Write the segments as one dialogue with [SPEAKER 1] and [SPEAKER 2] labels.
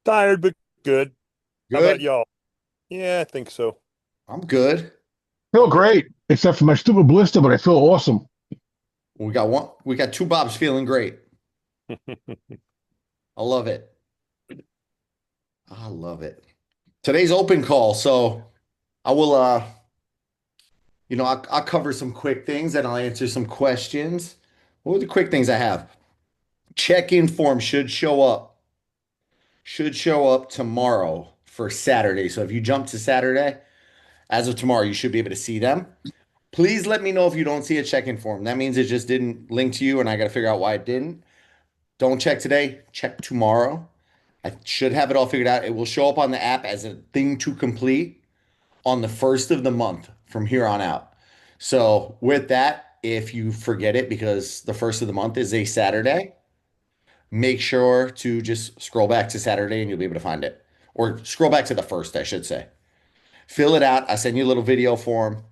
[SPEAKER 1] Tired but good. How about
[SPEAKER 2] Good.
[SPEAKER 1] y'all? Yeah, I think so.
[SPEAKER 2] I'm good.
[SPEAKER 3] Feel great, except for my stupid blister, but I feel awesome.
[SPEAKER 2] We got two Bobs feeling great. I love it. I love it. Today's open call, so I will I'll cover some quick things and I'll answer some questions. What are the quick things I have? Check-in form should show up. Should show up tomorrow for Saturday. So if you jump to Saturday, as of tomorrow, you should be able to see them. Please let me know if you don't see a check-in form. That means it just didn't link to you and I got to figure out why it didn't. Don't check today, check tomorrow. I should have it all figured out. It will show up on the app as a thing to complete on the first of the month from here on out. So, with that, if you forget it because the first of the month is a Saturday, make sure to just scroll back to Saturday and you'll be able to find it. Or scroll back to the first, I should say. Fill it out. I send you a little video form.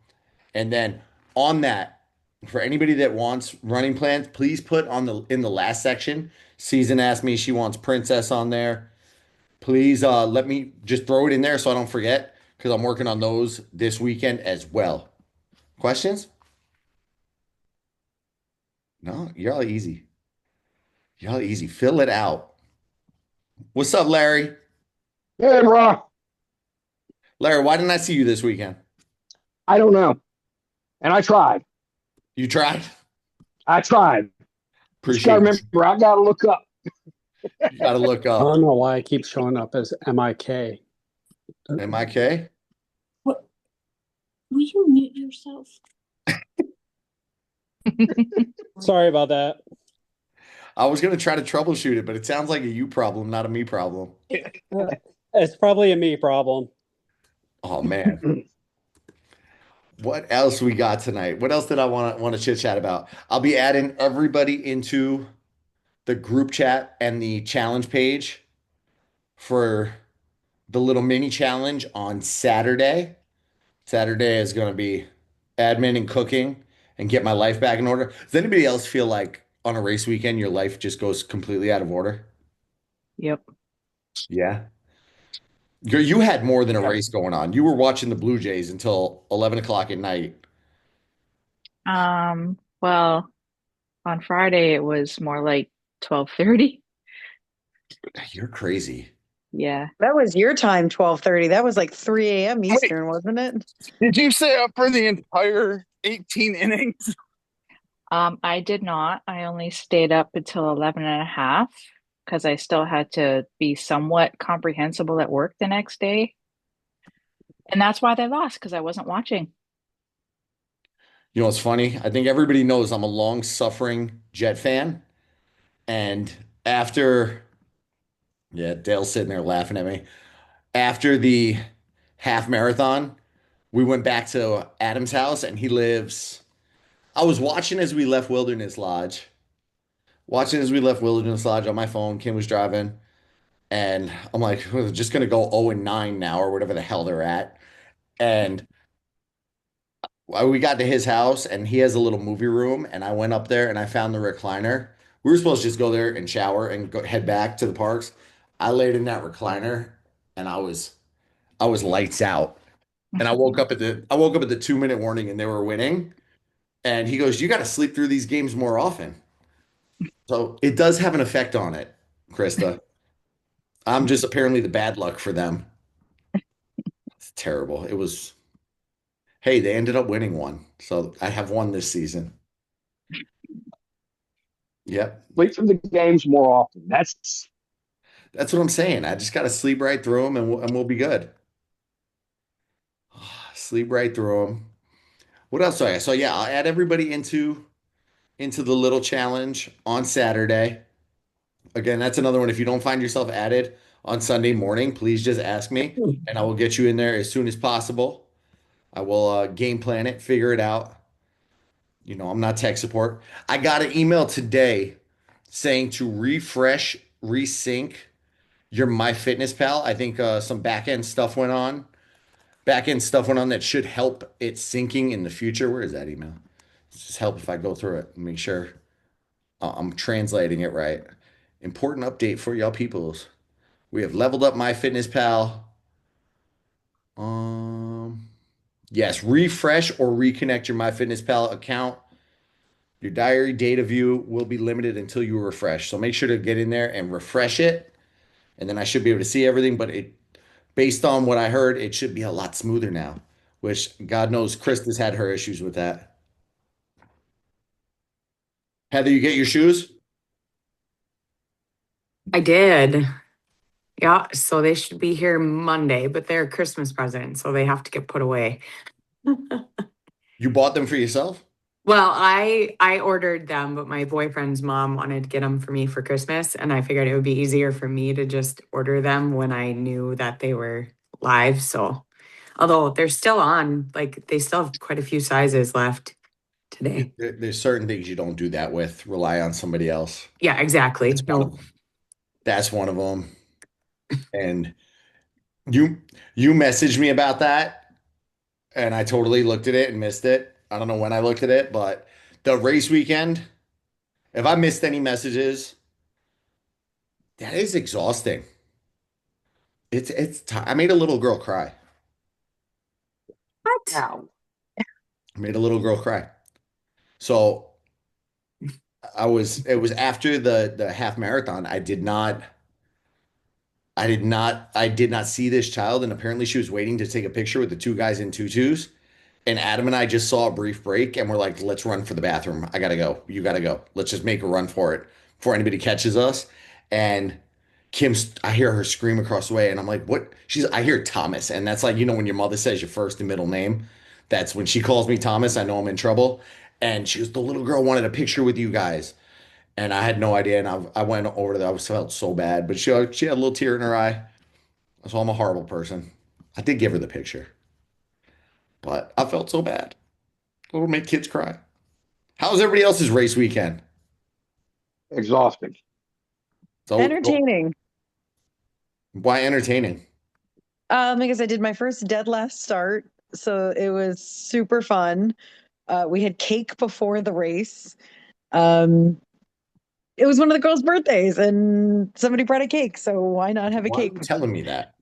[SPEAKER 2] And then on that, for anybody that wants running plans, please put on the in the last section. Season asked me she wants Princess on there. Please let me just throw it in there so I don't forget because I'm working on those this weekend as well. Questions? No, you're all easy. You're all easy. Fill it out. What's up, Larry?
[SPEAKER 3] Hey, bro.
[SPEAKER 2] Larry, why didn't I see you this weekend?
[SPEAKER 3] I don't know. And I tried.
[SPEAKER 2] You tried?
[SPEAKER 3] I tried. Just got to
[SPEAKER 2] Appreciate
[SPEAKER 3] remember, I got to look up.
[SPEAKER 2] you. Got to look
[SPEAKER 4] I
[SPEAKER 2] up.
[SPEAKER 4] don't know why it keeps showing up as MIK.
[SPEAKER 2] MIK?
[SPEAKER 5] What? Will you mute yourself?
[SPEAKER 4] Sorry about that.
[SPEAKER 2] I was gonna try to troubleshoot it, but it sounds like a you problem, not a me problem.
[SPEAKER 4] It's probably a me problem.
[SPEAKER 2] Oh man. What else we got tonight? What else did I want to chit chat about? I'll be adding everybody into the group chat and the challenge page for the little mini challenge on Saturday. Saturday is going to be admin and cooking and get my life back in order. Does anybody else feel like on a race weekend your life just goes completely out of order?
[SPEAKER 6] Yep.
[SPEAKER 2] Yeah. You had more than a
[SPEAKER 3] Yeah.
[SPEAKER 2] race going on. You were watching the Blue Jays until 11 o'clock at night.
[SPEAKER 6] Well, on Friday it was more like 12:30.
[SPEAKER 2] You're crazy.
[SPEAKER 6] Yeah.
[SPEAKER 7] That was your time, 12:30. That was like 3 a.m.
[SPEAKER 8] Wait,
[SPEAKER 7] Eastern, wasn't it?
[SPEAKER 8] did you stay up for the entire 18 innings?
[SPEAKER 6] I did not. I only stayed up until 11 and a half because I still had to be somewhat comprehensible at work the next day. And that's why they lost because I wasn't watching.
[SPEAKER 2] You know what's funny? I think everybody knows I'm a long-suffering Jet fan. And after, yeah, Dale's sitting there laughing at me. After the half marathon, we went back to Adam's house and he lives. I was watching as we left Wilderness Lodge. Watching as we left Wilderness Lodge on my phone. Kim was driving. And I'm like, we're just gonna go 0 and 9 now, or whatever the hell they're at. And we got to his house and he has a little movie room. And I went up there and I found the recliner. We were supposed to just go there and shower and head back to the parks. I laid in that recliner and I was lights out. And I woke up at the 2 minute warning and they were winning. And he goes, "You got to sleep through these games more often." So it does have an effect on it, Krista. I'm just apparently the bad luck for them. It's terrible. It was, hey, they ended up winning one. So I have one this season. Yep.
[SPEAKER 3] Wait for the games more often.
[SPEAKER 2] That's what I'm saying. I just got to sleep right through them and we'll be good. Sleep right through them. What else do I got? So yeah, I'll add everybody into the little challenge on Saturday. Again, that's another one. If you don't find yourself added on Sunday morning, please just ask me and I will get you in there as soon as possible. I will game plan it, figure it out. I'm not tech support. I got an email today saying to refresh, resync your MyFitnessPal. I think some back end stuff went on. Back end stuff went on that should help it syncing in the future. Where is that email? Just help if I go through it and make sure I'm translating it right. Important update for y'all peoples. We have leveled up MyFitnessPal. Yes, refresh or reconnect your MyFitnessPal account. Your diary data view will be limited until you refresh. So make sure to get in there and refresh it. And then I should be able to see everything. But based on what I heard, it should be a lot smoother now, which God knows Krista's had her issues with that. Heather, you get your shoes?
[SPEAKER 9] I did. Yeah, so they should be here Monday, but they're a Christmas present, so they have to get put away.
[SPEAKER 2] You bought them for yourself?
[SPEAKER 9] Well, I ordered them, but my boyfriend's mom wanted to get them for me for Christmas, and I figured it would be easier for me to just order them when I knew that they were live. So, although they're still on, like they still have quite a few sizes left today.
[SPEAKER 2] There's certain things you don't do that with. Rely on somebody else.
[SPEAKER 9] Yeah, exactly.
[SPEAKER 2] That's one of them. That's one of them. And you messaged me about that, and I totally looked at it and missed it. I don't know when I looked at it, but the race weekend, if I missed any messages, that is exhausting. I made a little girl cry.
[SPEAKER 9] What?
[SPEAKER 2] I made a little girl cry. So it was after the half marathon. I did not see this child, and apparently she was waiting to take a picture with the two guys in tutus. And Adam and I just saw a brief break, and we're like, let's run for the bathroom. I gotta go. You gotta go. Let's just make a run for it before anybody catches us. And I hear her scream across the way, and I'm like, what? I hear Thomas. And that's like, when your mother says your first and middle name, that's when she calls me Thomas, I know I'm in trouble. And she goes, the little girl wanted a picture with you guys. And I had no idea. And I went over to that. I felt so bad, but she had a little tear in her eye. So I'm a horrible person. I did give her the picture, but I felt so bad. It'll make kids cry. How's everybody else's race weekend?
[SPEAKER 3] Exhausting.
[SPEAKER 2] So
[SPEAKER 7] Entertaining.
[SPEAKER 2] Why entertaining?
[SPEAKER 7] Because I did my first dead last start, so it was super fun. We had cake before the race. It was one of the girls' birthdays, and somebody brought a cake, so why not have a
[SPEAKER 2] Why are
[SPEAKER 7] cake?
[SPEAKER 2] you telling me that?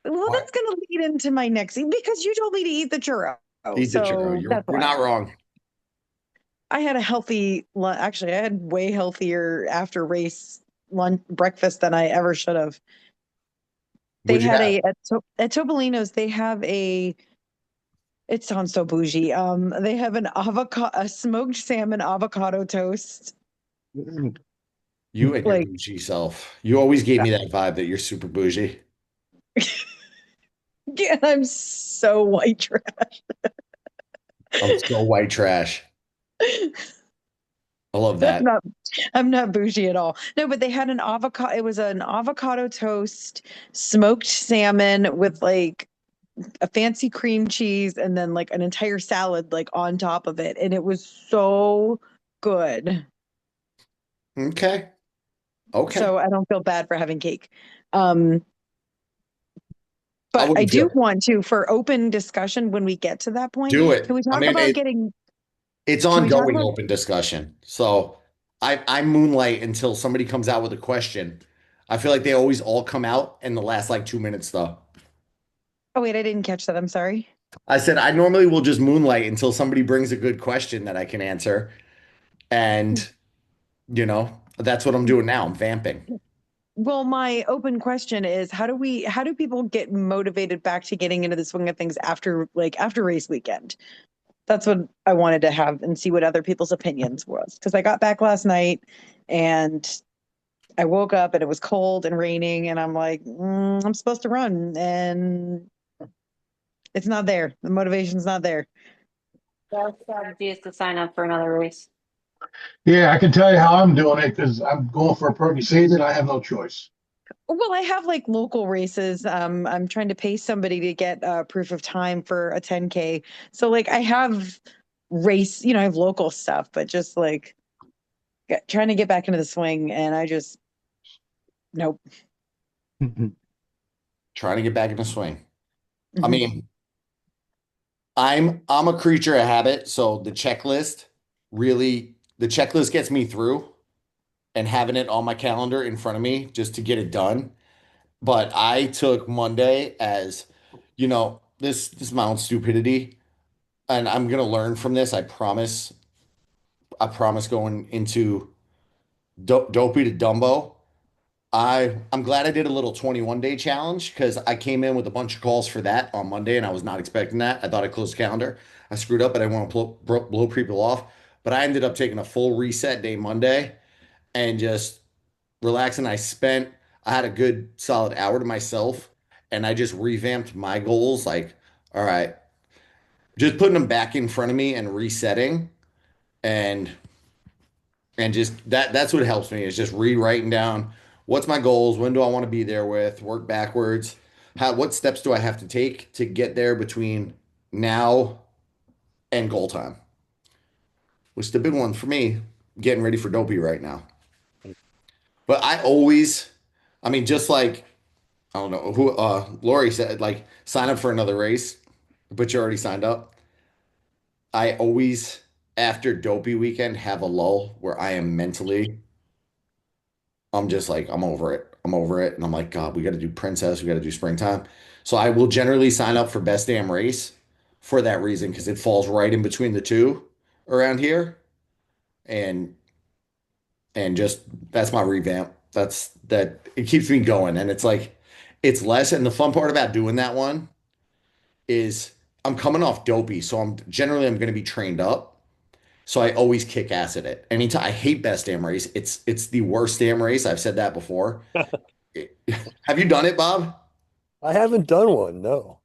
[SPEAKER 7] Well,
[SPEAKER 2] Why?
[SPEAKER 7] that's going to lead into my next thing because you told me to eat the churro.
[SPEAKER 2] Eat the churro. You're
[SPEAKER 7] why.
[SPEAKER 2] not wrong.
[SPEAKER 7] I had a healthy lunch. Actually, I had way healthier after race lunch breakfast than I ever should have. They
[SPEAKER 2] What'd you
[SPEAKER 7] had
[SPEAKER 2] have?
[SPEAKER 7] at Topolino's. They have a. It sounds so bougie. They have a smoked salmon avocado toast.
[SPEAKER 2] You and your
[SPEAKER 7] Like-
[SPEAKER 2] bougie self. You always gave me that vibe that you're super bougie.
[SPEAKER 7] Yeah, I'm so white trash.
[SPEAKER 2] I'm so white trash. I love that.
[SPEAKER 7] I'm not bougie at all. No, but they had an avocado. It was an avocado toast, smoked salmon with like a fancy cream cheese, and then like an entire salad like on top of it, and it was so good.
[SPEAKER 2] Okay.
[SPEAKER 7] So I don't feel bad for having cake. But I
[SPEAKER 2] wouldn't
[SPEAKER 7] do
[SPEAKER 2] feel-
[SPEAKER 7] want to, for open discussion when we get to that point.
[SPEAKER 2] Do it.
[SPEAKER 7] Can we
[SPEAKER 2] I
[SPEAKER 7] talk
[SPEAKER 2] mean,
[SPEAKER 7] about
[SPEAKER 2] it-
[SPEAKER 7] getting?
[SPEAKER 2] It's
[SPEAKER 7] Can we talk
[SPEAKER 2] ongoing
[SPEAKER 7] about-
[SPEAKER 2] open discussion. So I moonlight until somebody comes out with a question. I feel like they always all come out in the last like 2 minutes though.
[SPEAKER 7] Oh wait, I didn't catch that. I'm sorry.
[SPEAKER 2] I said I normally will just moonlight until somebody brings a good question that I can answer. And that's what I'm doing now. I'm vamping.
[SPEAKER 7] Well, my open question is how do people get motivated back to getting into the swing of things after race weekend? That's what I wanted to have and see what other people's opinions was. Because I got back last night and I woke up and it was cold and raining and I'm like, I'm supposed to run and it's not there. The motivation's not there.
[SPEAKER 5] Our strategy is to sign up for another race.
[SPEAKER 3] Yeah, I can tell you how I'm doing it because I'm going for a Perky season. I have no choice.
[SPEAKER 7] Well, I have like local races. I'm trying to pay somebody to get proof of time for a 10K. So like I have race, I have local stuff, but just like trying to get back into the swing and I just nope.
[SPEAKER 2] Trying to get back in the swing. I
[SPEAKER 7] Mhm.
[SPEAKER 2] mean, I'm a creature of habit, so the checklist gets me through. and having it on my calendar in front of me just to get it done. But I took Monday as, this is my own stupidity, and I'm gonna learn from this. I promise. I promise going into Dopey to Dumbo. I'm glad I did a little 21-day challenge because I came in with a bunch of calls for that on Monday and I was not expecting that. I thought I closed the calendar. I screwed up and I want to blow people off. But I ended up taking a full reset day Monday and just relaxing. I had a good solid hour to myself and I just revamped my goals. Like, all right, just putting them back in front of me and resetting and just that's what helps me is just rewriting down what's my goals, when do I want to be there with, work backwards, what steps do I have to take to get there between now and goal time, which is the big one for me, getting ready for Dopey right now. But I mean, just like, I don't know who, Lori said, like, sign up for another race, but you already signed up. I always, after Dopey weekend, have a lull where I am mentally, I'm just like, I'm over it. I'm over it. And I'm like, God, we got to do Princess. We got to do Springtime. So I will generally sign up for Best Damn Race for that reason because it falls right in between the two around here. And just that's my revamp. That it keeps me going. And it's like, it's less. And the fun part about doing that one is I'm coming off Dopey. So I'm going to be trained up. So I always kick ass at it. Anytime I hate Best Damn Race. It's the worst damn race. I've said that before. Have you done it, Bob?
[SPEAKER 1] I haven't done one, no.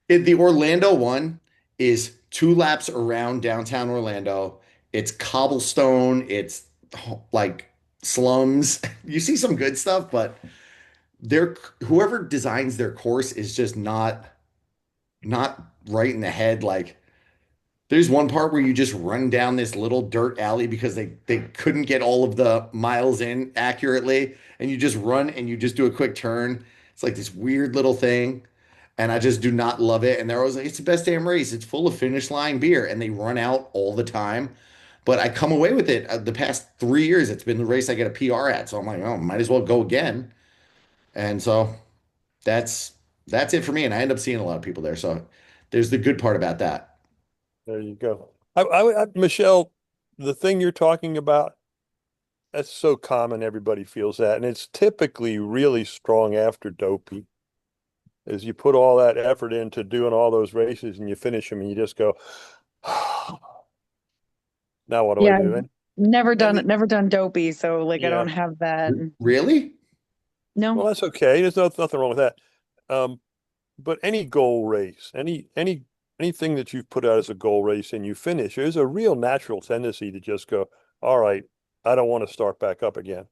[SPEAKER 2] The Orlando one is 2 laps around downtown Orlando. It's cobblestone. It's like slums. You see some good stuff, but whoever designs their course is just not right in the head. Like, there's one part where you just run down this little dirt alley because they couldn't get all of the miles in accurately, and you just run and you just do a quick turn. It's like this weird little thing, and I just do not love it. And they're always like, it's the best damn race. It's full of finish line beer, and they run out all the time. But I come away with it. The past 3 years, it's been the race I get a PR at. So I'm like, oh, might as well go again. And so that's it for me. And I end up seeing a lot of people there. So there's the good part about that.
[SPEAKER 1] There you go. Michelle, the thing you're talking about, that's so common. Everybody feels that. And it's typically really strong after Dopey. Is you put all that effort into doing all those races and you finish them and you just go, now what do I do?
[SPEAKER 7] Never done Dopey. So like, I
[SPEAKER 1] Yeah.
[SPEAKER 7] don't have that.
[SPEAKER 2] Really?
[SPEAKER 7] No.
[SPEAKER 1] Well, that's okay. There's nothing wrong with that. But any goal race, anything that you've put out as a goal race and you finish, there's a real natural tendency to just go, all right, I don't want to start back up again.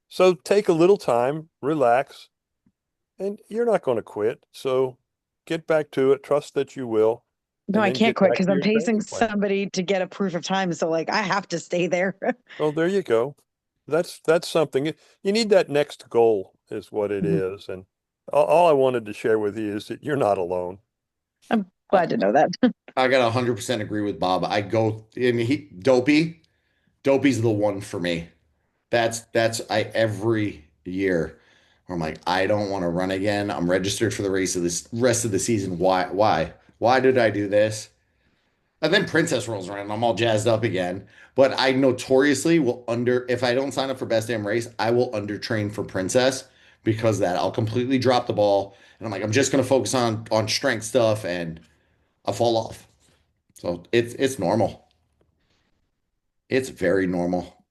[SPEAKER 1] So take a little time, relax, and you're not going to quit. So get back to it. Trust that you will.
[SPEAKER 7] No,
[SPEAKER 1] and
[SPEAKER 7] I
[SPEAKER 1] then
[SPEAKER 7] can't
[SPEAKER 1] get
[SPEAKER 7] quit
[SPEAKER 1] back
[SPEAKER 7] because
[SPEAKER 1] to
[SPEAKER 7] I'm
[SPEAKER 1] your training
[SPEAKER 7] pacing
[SPEAKER 1] plan.
[SPEAKER 7] somebody to get a proof of time. So like, I have to stay there.
[SPEAKER 1] Well, there you go. That's something. You need that next goal is what it
[SPEAKER 7] Mhm.
[SPEAKER 1] is. And all I wanted to share with you is that you're not alone.
[SPEAKER 7] I'm glad to know that.
[SPEAKER 2] I got 100% agree with Bob. I mean, Dopey's the one for me. That's I every year where I'm like, I don't want to run again. I'm registered for the rest of the season. Why did I do this? And then Princess rolls around and I'm all jazzed up again. But I notoriously if I don't sign up for Best Damn Race, I will undertrain for Princess because that I'll completely drop the ball. And I'm like, I'm just gonna focus on strength stuff and I'll fall off. So it's normal. It's very normal.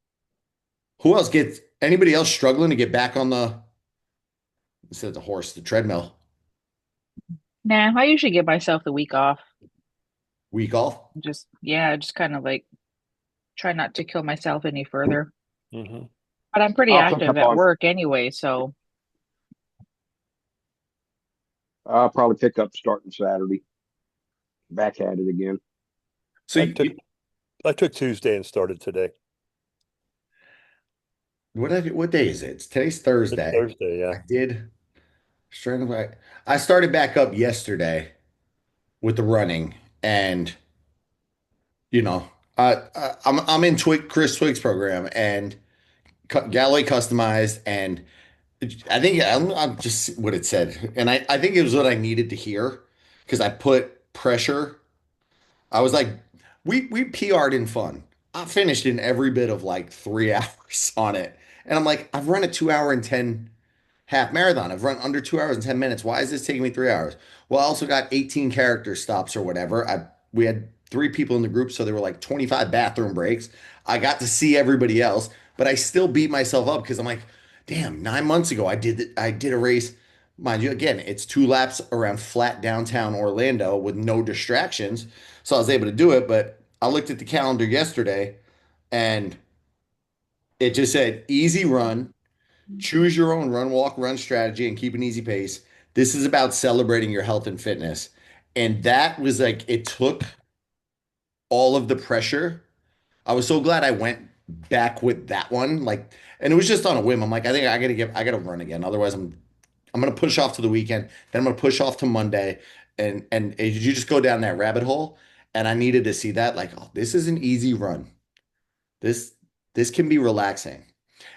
[SPEAKER 2] Who else gets anybody else struggling to get back on instead of the treadmill?
[SPEAKER 6] Nah, I usually give myself the week off.
[SPEAKER 2] Week off?
[SPEAKER 6] Just kind of like try not to kill myself any further.
[SPEAKER 1] Mm-hmm.
[SPEAKER 6] But I'm pretty
[SPEAKER 8] I'll pick
[SPEAKER 6] active
[SPEAKER 8] up
[SPEAKER 6] at
[SPEAKER 8] on-
[SPEAKER 6] work anyway, so
[SPEAKER 10] I'll probably pick up starting Saturday. Back at it again.
[SPEAKER 2] So
[SPEAKER 1] I took Tuesday and started today.
[SPEAKER 2] what day is it? Today's
[SPEAKER 1] It's
[SPEAKER 2] Thursday.
[SPEAKER 1] Thursday, yeah.
[SPEAKER 2] I did strength. I started back up yesterday with the running, and I'm in Chris Twig's program, and Galloway customized, and I think I'm just what it said, and I think it was what I needed to hear because I put pressure. I was like, we PR'd in fun. I finished in every bit of like 3 hours on it, and I'm like, I've run a 2 hour and 10 half marathon. I've run under 2 hours and 10 minutes. Why is this taking me 3 hours? Well, I also got 18 character stops or whatever. We had three people in the group, so there were like 25 bathroom breaks. I got to see everybody else, but I still beat myself up because I'm like, damn, 9 months ago I did a race. Mind you, again, it's 2 laps around flat downtown Orlando with no distractions. So I was able to do it, but I looked at the calendar yesterday and it just said easy run, choose your own run, walk, run strategy, and keep an easy pace. This is about celebrating your health and fitness. And that was like, it took all of the pressure. I was so glad I went back with that one. Like, and it was just on a whim. I'm like, I think I gotta run again. Otherwise, I'm gonna push off to the weekend. Then I'm gonna push off to Monday. And you just go down that rabbit hole. And I needed to see that, like, oh, this is an easy run. This this can be relaxing.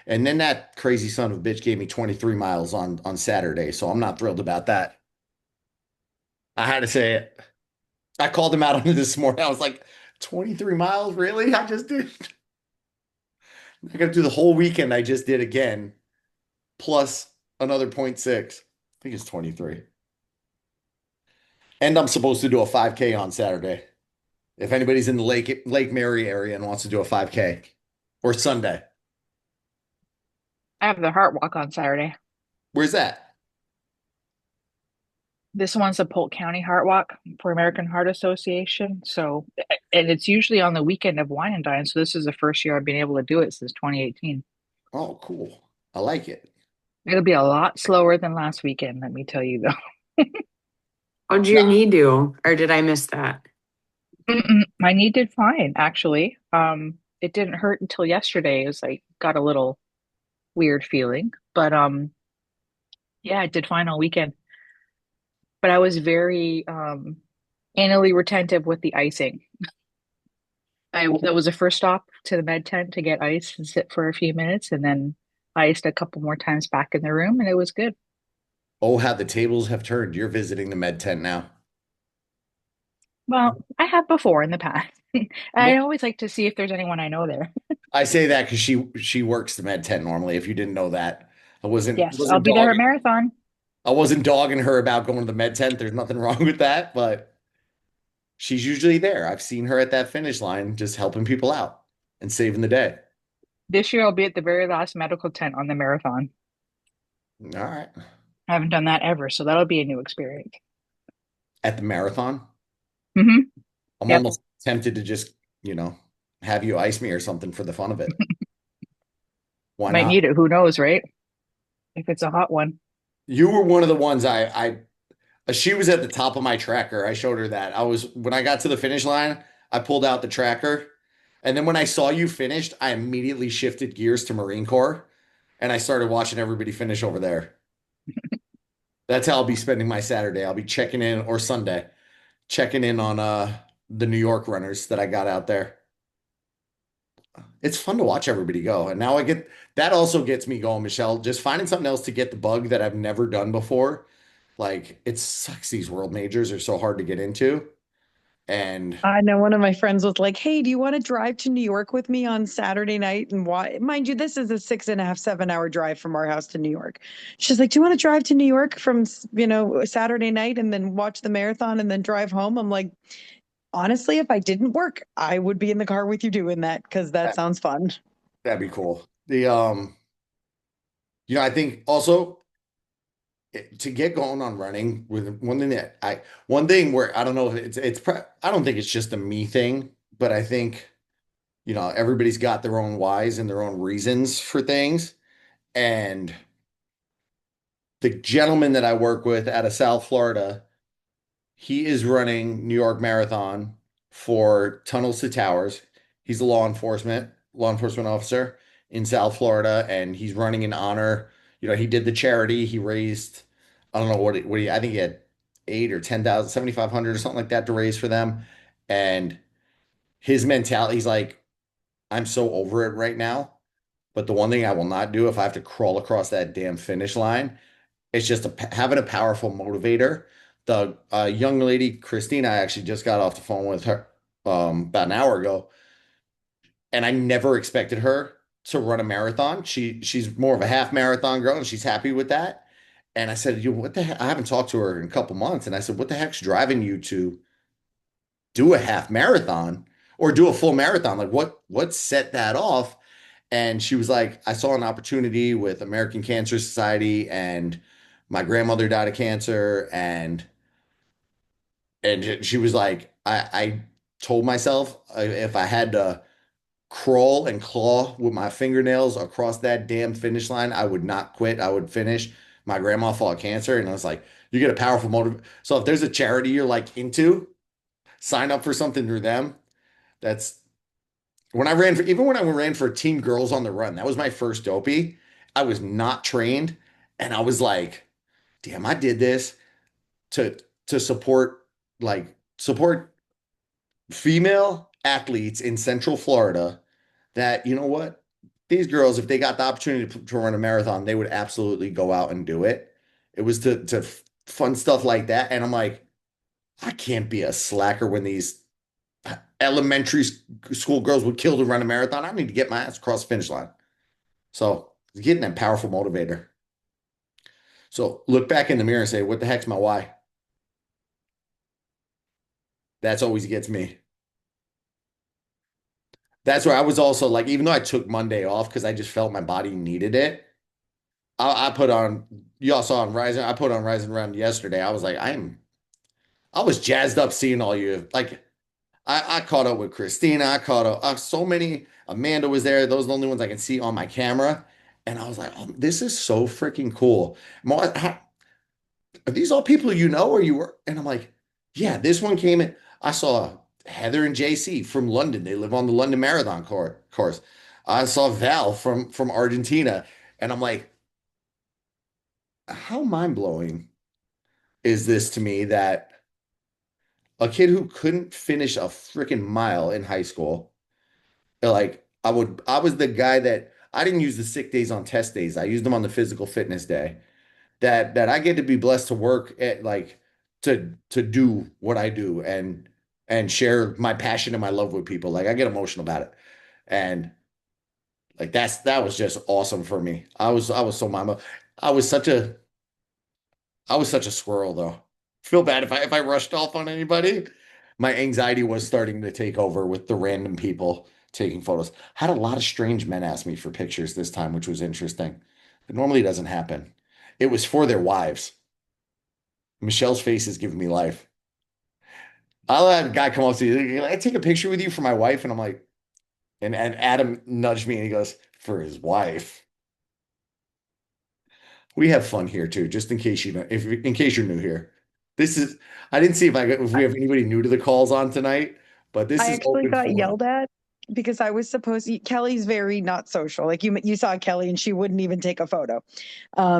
[SPEAKER 2] And then that crazy son of a bitch gave me 23 miles on Saturday, so I'm not thrilled about that. I had to say it. I called him out on it this morning. I was like, 23 miles, really? I just did. I got to do the whole weekend. I just did again, plus another point 0.6. I think it's 23. And I'm supposed to do a 5K on Saturday. If anybody's in the Lake Mary area and wants to do a 5K or Sunday,
[SPEAKER 6] I have the Heart Walk on Saturday.
[SPEAKER 2] where's that?
[SPEAKER 6] This one's a Polk County Heart Walk for American Heart Association. So, and it's usually on the weekend of Wine and Dine. So this is the first year I've been able to do it since 2018.
[SPEAKER 2] Oh, cool. I like it.
[SPEAKER 6] It'll be a lot slower than last weekend, let me tell you though.
[SPEAKER 9] How'd your knee do? Or did I miss that?
[SPEAKER 6] My knee did fine, actually. It didn't hurt until yesterday. It was like got a little weird feeling, but yeah, it did fine all weekend. But I was very anally retentive with the icing. That was the first stop to the med tent to get ice and sit for a few minutes, and then iced a couple more times back in the room, and it was good.
[SPEAKER 2] Oh, how the tables have turned. You're visiting the med tent now.
[SPEAKER 6] Well, I have before in the past. I
[SPEAKER 2] Well,
[SPEAKER 6] always like to see if there's anyone I know there.
[SPEAKER 2] I say that because she works the med tent normally. If you didn't know that, I
[SPEAKER 6] Yes, I'll
[SPEAKER 2] wasn't
[SPEAKER 6] be there at
[SPEAKER 2] dogging
[SPEAKER 6] marathon.
[SPEAKER 2] I wasn't dogging her about going to the med tent. There's nothing wrong with that, but she's usually there. I've seen her at that finish line just helping people out and saving the day.
[SPEAKER 6] This year I'll be at the very last medical tent on the marathon.
[SPEAKER 2] All right.
[SPEAKER 6] I haven't done that ever, so that'll be a new experience.
[SPEAKER 2] At the marathon,
[SPEAKER 6] Hmm.
[SPEAKER 2] I'm
[SPEAKER 6] Yep.
[SPEAKER 2] almost tempted to just, have you ice me or something for the fun of it. Why
[SPEAKER 6] Might
[SPEAKER 2] not?
[SPEAKER 6] need it. Who knows, right? If it's a hot one.
[SPEAKER 2] You were one of the ones she was at the top of my tracker. I showed her that. When I got to the finish line, I pulled out the tracker. And then when I saw you finished, I immediately shifted gears to Marine Corps and I started watching everybody finish over there. That's how I'll be spending my Saturday. I'll be checking in or Sunday, checking in on the New York runners that I got out there. It's fun to watch everybody go. And now that also gets me going, Michelle, just finding something else to get the bug that I've never done before. Like it sucks. These world majors are so hard to get into. And
[SPEAKER 7] I know one of my friends was like, "Hey, do you want to drive to New York with me on Saturday night?" And why, mind you, this is a 6.5, 7 hour drive from our house to New York. She's like, "Do you want to drive to New York from, Saturday night and then watch the marathon and then drive home?" I'm like, honestly, if I didn't work, I would be in the car with you doing that because that sounds fun.
[SPEAKER 2] that'd be cool. I think also to get going on running with one thing where I don't know if I don't think it's just a me thing, but I think everybody's got their own whys and their own reasons for things. And the gentleman that I work with out of South Florida, he is running New York Marathon for Tunnels to Towers. He's a law enforcement officer in South Florida, and he's running in honor. He did the charity. He raised, I don't know I think he had 8 or 10,000, 7,500 or something like that to raise for them. And his mentality, he's like, I'm so over it right now. But the one thing I will not do if I have to crawl across that damn finish line is just having a powerful motivator. The young lady, Christina, I actually just got off the phone with her about an hour ago, and I never expected her to run a marathon. She's more of a half marathon girl, and she's happy with that. And I said, you what the heck? I haven't talked to her in a couple months, and I said, what the heck's driving you to do a half marathon or do a full marathon? Like what set that off? And she was like, I saw an opportunity with American Cancer Society, and my grandmother died of cancer, and she was like, I told myself if I had to crawl and claw with my fingernails across that damn finish line, I would not quit. I would finish. My grandma fought cancer, and I was like, you get a powerful motive. So if there's a charity you're like into, sign up for something through them. That's when I ran for, even when I ran for Team Girls on the Run, that was my first dopey. I was not trained, and I was like, damn, I did this to support support female athletes in Central Florida that, you know what? These girls, if they got the opportunity to run a marathon, they would absolutely go out and do it. It was to fun stuff like that. And I'm like, I can't be a slacker when these elementary school girls would kill to run a marathon. I need to get my ass across the finish line. So getting that powerful motivator. So look back in the mirror and say, what the heck's my why? That's always gets me. That's where I was also like, even though I took Monday off because I just felt my body needed it, I put on, you all saw on Rising, I put on Rising Run yesterday. I was like, I was jazzed up seeing all you. Like, I caught up with Christina. I caught up, so many. Amanda was there. Those are the only ones I can see on my camera. And I was like, oh, this is so freaking cool. Are these all people you know or you were? And I'm like, yeah, this one came in. I saw Heather and JC from London. They live on the London Marathon course. I saw Val from Argentina. And I'm like, how mind-blowing is this to me that a kid who couldn't finish a freaking mile in high school, like I was the guy that I didn't use the sick days on test days. I used them on the physical fitness day. That I get to be blessed to work at like to do what I do and share my passion and my love with people. Like I get emotional about it. And like that was just awesome for me. I was so mama. I was such a I was such a squirrel though. Feel bad if I rushed off on anybody. My anxiety was starting to take over with the random people taking photos. Had a lot of strange men ask me for pictures this time, which was interesting. It normally doesn't happen. It was for their wives. Michelle's face is giving me life. I'll have a guy come up to you. "Can I take a picture with you for my wife?" And I'm like, and Adam nudged me and he goes, for his wife. We have fun here too, just in case you know, if in case you're new here. This is I didn't see if we have anybody new to the calls on tonight, but this
[SPEAKER 7] I
[SPEAKER 2] is
[SPEAKER 7] actually
[SPEAKER 2] open
[SPEAKER 7] got
[SPEAKER 2] forum.
[SPEAKER 7] yelled at because I was Kelly's very not social. Like you saw Kelly and she wouldn't even take a photo.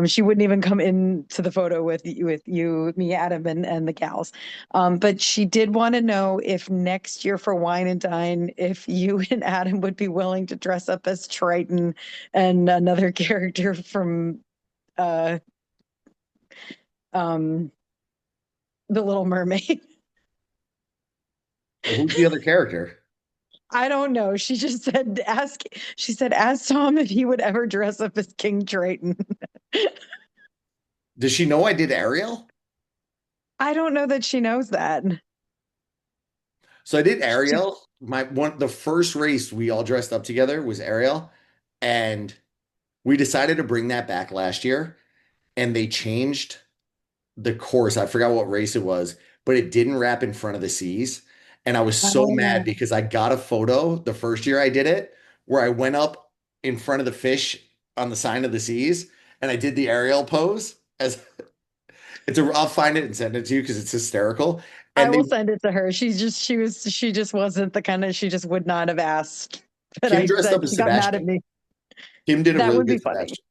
[SPEAKER 7] She wouldn't even come into the photo with you, me, Adam, and the gals. But she did want to know if next year for Wine and Dine, if you and Adam would be willing to dress up as Triton and another character from uh The Little Mermaid.
[SPEAKER 2] Who's the other character?
[SPEAKER 7] I don't know. She just said, she said, ask Tom if he would ever dress up as King Triton.
[SPEAKER 2] Does she know I did Ariel?
[SPEAKER 7] I don't know that she knows that.
[SPEAKER 2] So I did Ariel. The first race we all dressed up together was Ariel, and we decided to bring that back last year, and they changed the course. I forgot what race it was, but it didn't wrap in front of the seas. And I was so mad because I got a photo the first year I did it where I went up in front of the fish on the sign of the seas and I did the Ariel pose as I'll find it and send it to you because it's hysterical. And
[SPEAKER 7] I will send it to her. She just wasn't the kind of, she just would not have asked. But
[SPEAKER 2] Kim
[SPEAKER 7] I
[SPEAKER 2] dressed
[SPEAKER 7] said
[SPEAKER 2] up as
[SPEAKER 7] she got mad at
[SPEAKER 2] Sebastian.
[SPEAKER 7] me.
[SPEAKER 2] Kim did a
[SPEAKER 7] That
[SPEAKER 2] really
[SPEAKER 7] would be
[SPEAKER 2] good
[SPEAKER 7] funny.
[SPEAKER 2] Sebastian.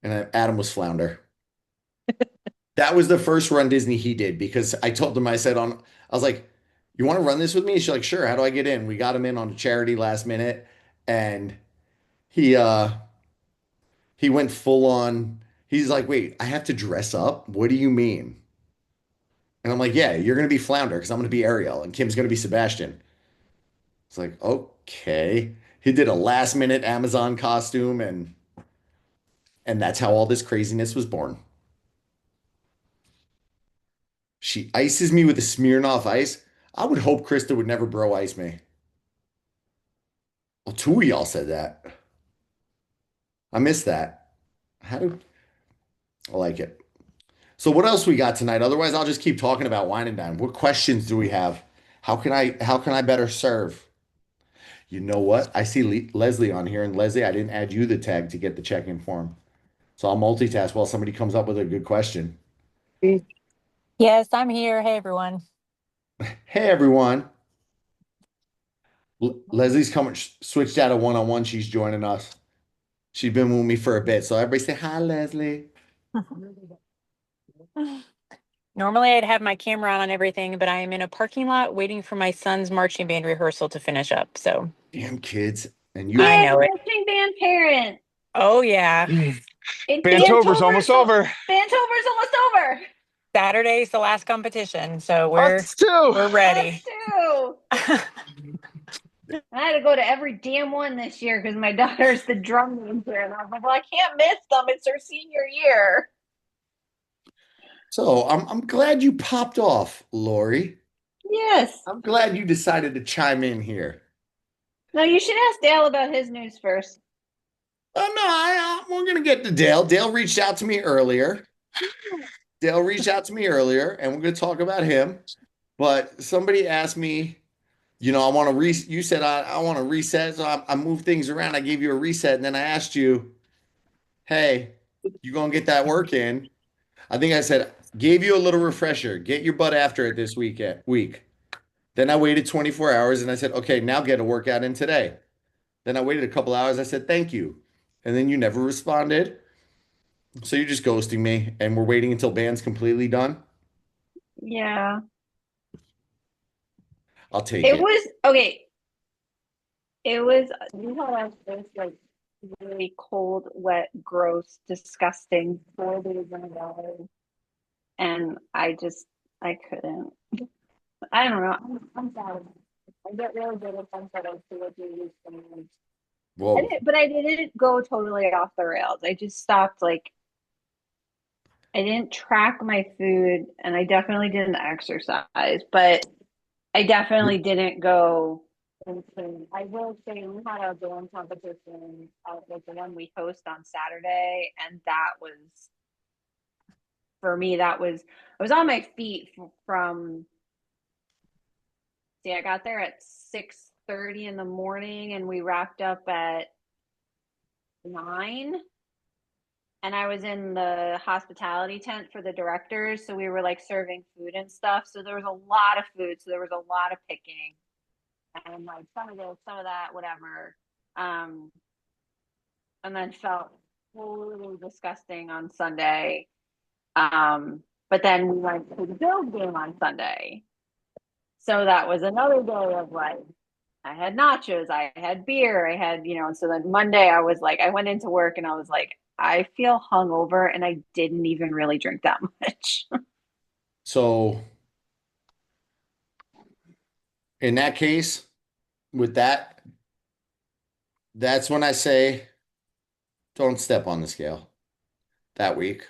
[SPEAKER 2] And Adam was Flounder. That was the first run Disney he did because I told him, I was like, you want to run this with me? She's like, sure. How do I get in? We got him in on a charity last minute. And he went full on. He's like, "Wait, I have to dress up? What do you mean?" And I'm like, "Yeah, you're gonna be Flounder because I'm gonna be Ariel and Kim's gonna be Sebastian." It's like, okay. He did a last minute Amazon costume and that's how all this craziness was born. She ices me with a Smirnoff Ice. I would hope Krista would never bro ice me. Well, two of y'all said that. I missed that. How do I like it? So what else we got tonight? Otherwise, I'll just keep talking about wine and dine. What questions do we have? How can I better serve? You know what? I see Leslie on here, and Leslie, I didn't add you the tag to get the check-in form. So I'll multitask while somebody comes up with a good question.
[SPEAKER 11] Yes, I'm here. Hey, everyone.
[SPEAKER 2] Hey everyone. Leslie's coming, switched out of one-on-one. She's joining us. She's been with me for a bit. So everybody say hi, Leslie.
[SPEAKER 11] Normally, I'd have my camera on everything, but I am in a parking lot waiting for my son's marching band rehearsal to finish up. So
[SPEAKER 2] Damn kids. And you
[SPEAKER 11] I
[SPEAKER 5] Yeah,
[SPEAKER 11] know it.
[SPEAKER 5] marching band parent.
[SPEAKER 11] Oh, yeah.
[SPEAKER 8] Bantober's almost over.
[SPEAKER 5] Bantober's almost over.
[SPEAKER 11] Saturday's the last competition, so we're
[SPEAKER 8] Us too.
[SPEAKER 11] ready.
[SPEAKER 5] Us too. I had to go to every damn one this year because my daughter's the drum major, and I was like, well, I can't miss them. It's her senior year.
[SPEAKER 2] So I'm glad you popped off, Lori.
[SPEAKER 5] Yes.
[SPEAKER 2] I'm glad you decided to chime in here.
[SPEAKER 5] No, you should ask Dale about his news first.
[SPEAKER 2] Oh no, we're gonna get to Dale. Dale reached out to me earlier. And we're gonna talk about him. But somebody asked me, I want to you said I want to reset, so I moved things around. I gave you a reset, and then I asked you, hey, you gonna get that work in? I think I said, gave you a little refresher. Get your butt after it this week. Then I waited 24 hours and I said, okay, now get a workout in today. Then I waited a couple hours. I said, thank you. And then you never responded. So you're just ghosting me and we're waiting until band's completely done.
[SPEAKER 5] Yeah.
[SPEAKER 2] I'll take it.
[SPEAKER 5] It was okay. It was, you know, it was like really cold, wet, gross, disgusting 4 days in a row. And I couldn't. I don't know. I'm sorry. I get really good at things that I feel like you used to me.
[SPEAKER 2] Whoa.
[SPEAKER 5] But I didn't go totally off the rails. I just stopped, like, I didn't track my food and I definitely didn't exercise, but I definitely didn't go insane. I will say we had a band competition, like the one we host on Saturday, and that was, for me, I was on my feet from, see, I got there at 6:30 in the morning and we wrapped up at 9. And I was in the hospitality tent for the directors. So we were like serving food and stuff. So there was a lot of food. So there was a lot of picking. And like some of this, some of that, whatever. And then felt totally disgusting on Sunday. But then we went to the Bills game on Sunday. So that was another day of like, I had nachos, I had beer, I had, and so then Monday I was like, I went into work and I was like, I feel hungover and I didn't even really drink that much.
[SPEAKER 2] So in that case, with that's when I say, don't step on the scale that week.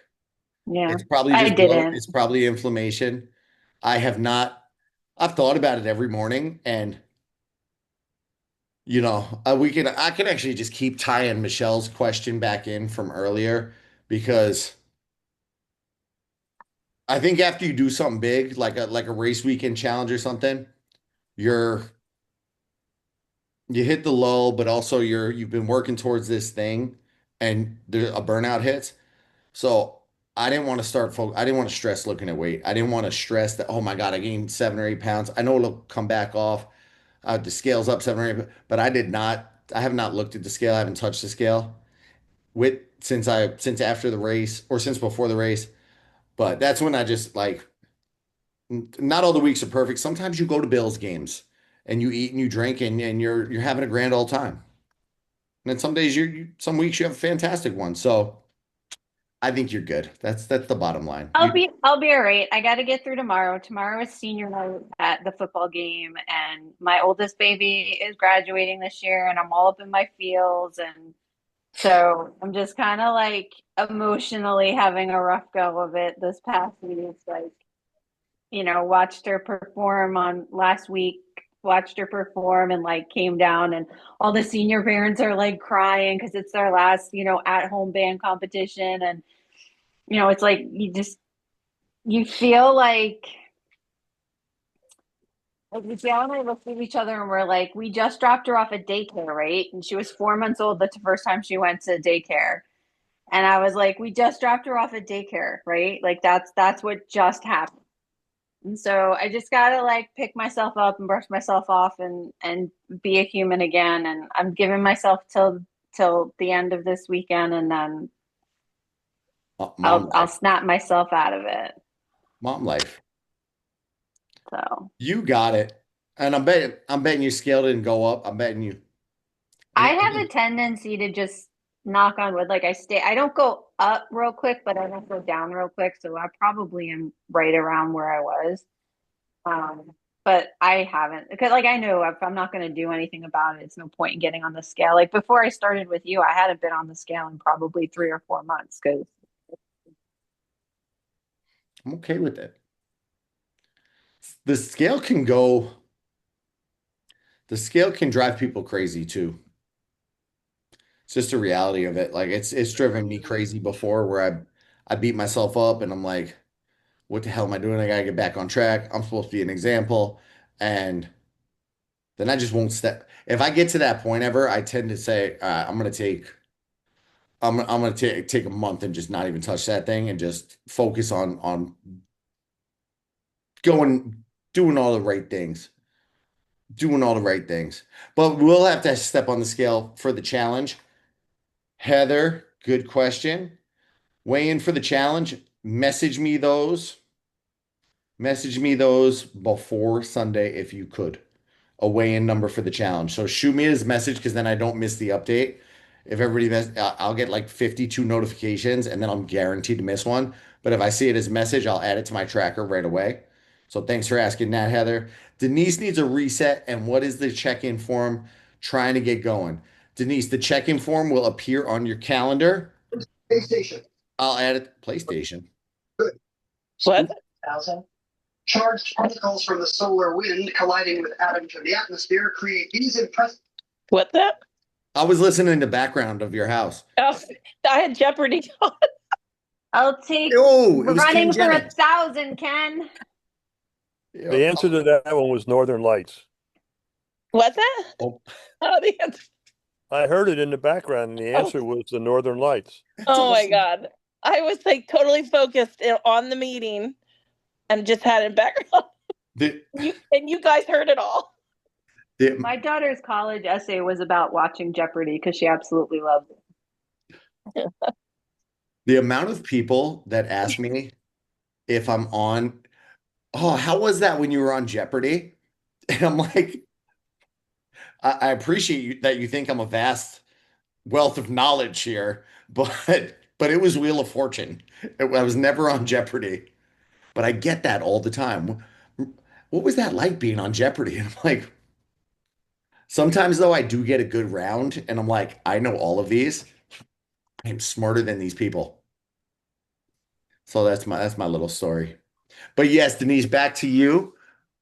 [SPEAKER 5] Yeah,
[SPEAKER 2] It's probably
[SPEAKER 5] I
[SPEAKER 2] just
[SPEAKER 5] didn't.
[SPEAKER 2] It's probably inflammation. I've thought about it every morning and I can actually just keep tying Michelle's question back in from earlier because I think after you do something big, like a race weekend challenge or something, you hit the lull, but also you've been working towards this thing and a burnout hits. So I didn't want to stress looking at weight. I didn't want to stress that, oh my God, I gained 7 or 8 pounds. I know it'll come back off. The scale's up 7 or 8, but I have not looked at the scale. I haven't touched the scale since after the race or since before the race. But that's when I just like, not all the weeks are perfect. Sometimes you go to Bills games and you eat and you drink and you're having a grand old time. then some days some weeks you have a fantastic one. So I think you're good. That's the bottom line.
[SPEAKER 5] I'll be all right. I got to get through tomorrow. Tomorrow is senior night at the football game, and my oldest baby is graduating this year, and I'm all up in my feels, and so I'm just kind of like emotionally having a rough go of it this past week. Like, watched her perform on last week, watched her perform and like came down, and all the senior parents are like crying because it's their last, at home band competition. And, it's like you feel like Michelle and I looked at each other and we're like, we just dropped her off at daycare, right? And she was 4 months old the first time she went to daycare. And I was like, we just dropped her off at daycare, right? Like that's what just happened. And so I just gotta like pick myself up and brush myself off and be a human again. And I'm giving myself till the end of this weekend, and then I'll snap myself out of it.
[SPEAKER 2] Mom life.
[SPEAKER 5] So
[SPEAKER 2] you got it. And I'm betting you scale didn't go up. I'm betting you.
[SPEAKER 5] I have a tendency to just knock on wood. Like I don't go up real quick, but I don't go down real quick. So I probably am right around where I was. But I haven't, because like I know if I'm not going to do anything about it, it's no point in getting on the scale. Like before I started with you, I hadn't been on the scale in probably 3 or 4 months because
[SPEAKER 2] I'm okay with it. The scale can go. The scale can drive people crazy too. It's just a reality of it. Like it's driven me crazy before where I beat myself up and I'm like, what the hell am I doing? I gotta get back on track. I'm supposed to be an example. And then I just won't step. If I get to that point ever, I tend to say, all right, I'm gonna take a month and just not even touch that thing and just focus on doing all the right things. Doing all the right things. But we'll have to step on the scale for the challenge. Heather, good question. Weigh in for the challenge. Message me those. Message me those before Sunday if you could. A weigh-in number for the challenge. So shoot me his message because then I don't miss the update. If I'll get like 52 notifications and then I'm guaranteed to miss one. But if I see it as a message, I'll add it to my tracker right away. So thanks for asking that, Heather. Denise needs a reset. And what is the check-in form trying to get going? Denise, the check-in form will appear on your calendar.
[SPEAKER 12] PlayStation.
[SPEAKER 2] I'll add it to PlayStation.
[SPEAKER 12] Good.
[SPEAKER 13] What?
[SPEAKER 12] 1,000. Charged particles from the solar wind colliding with atoms of the atmosphere create these impressive.
[SPEAKER 13] What the?
[SPEAKER 2] I was listening to the background of your house.
[SPEAKER 13] Oh, I had Jeopardy on.
[SPEAKER 5] I'll take
[SPEAKER 2] Oh, it was
[SPEAKER 5] running
[SPEAKER 2] Ken
[SPEAKER 5] for
[SPEAKER 2] Jennings.
[SPEAKER 5] 1,000, Ken.
[SPEAKER 1] The answer to that one was Northern Lights.
[SPEAKER 13] What's that?
[SPEAKER 2] Oh.
[SPEAKER 13] Oh, the answer.
[SPEAKER 1] I heard it in the background, and the answer was the Northern Lights.
[SPEAKER 13] Oh my God. I was like totally focused on the meeting and just had it in background. And you guys heard it all.
[SPEAKER 5] My daughter's college essay was about watching Jeopardy because she absolutely loved it.
[SPEAKER 2] The amount of people that ask me if I'm on, oh, how was that when you were on Jeopardy? And I'm like, I appreciate that you think I'm a vast wealth of knowledge here, but it was Wheel of Fortune. I was never on Jeopardy. But I get that all the time. What was that like being on Jeopardy? And I'm like, sometimes though I do get a good round and I'm like, I know all of these. I'm smarter than these people. So that's my little story. But yes, Denise, back to you.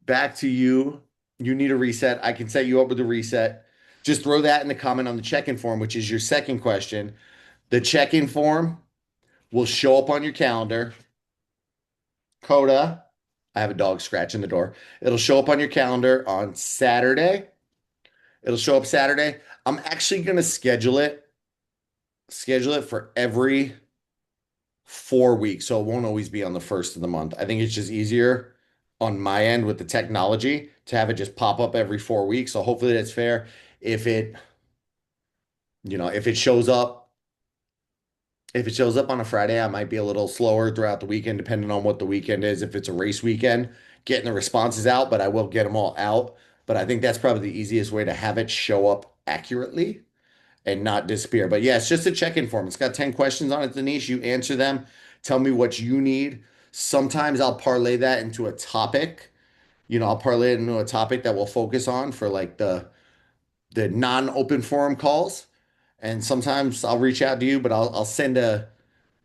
[SPEAKER 2] Back to you. You need a reset. I can set you up with a reset. Just throw that in the comment on the check-in form, which is your second question. The check-in form will show up on your calendar. Coda, I have a dog scratching the door. It'll show up on your calendar on Saturday. It'll show up Saturday. I'm actually going to schedule it for every 4 weeks. So it won't always be on the first of the month. I think it's just easier on my end with the technology to have it just pop up every 4 weeks. So hopefully that's fair. If it shows up on a Friday, I might be a little slower throughout the weekend, depending on what the weekend is. If it's a race weekend, getting the responses out, but I will get them all out. But I think that's probably the easiest way to have it show up accurately. and not disappear. But yeah, it's just a check-in form. It's got 10 questions on it, Denise. You answer them, tell me what you need. Sometimes I'll parlay that into a topic. I'll parlay it into a topic that we'll focus on for like the non-open forum calls. And sometimes I'll reach out to you, but I'll send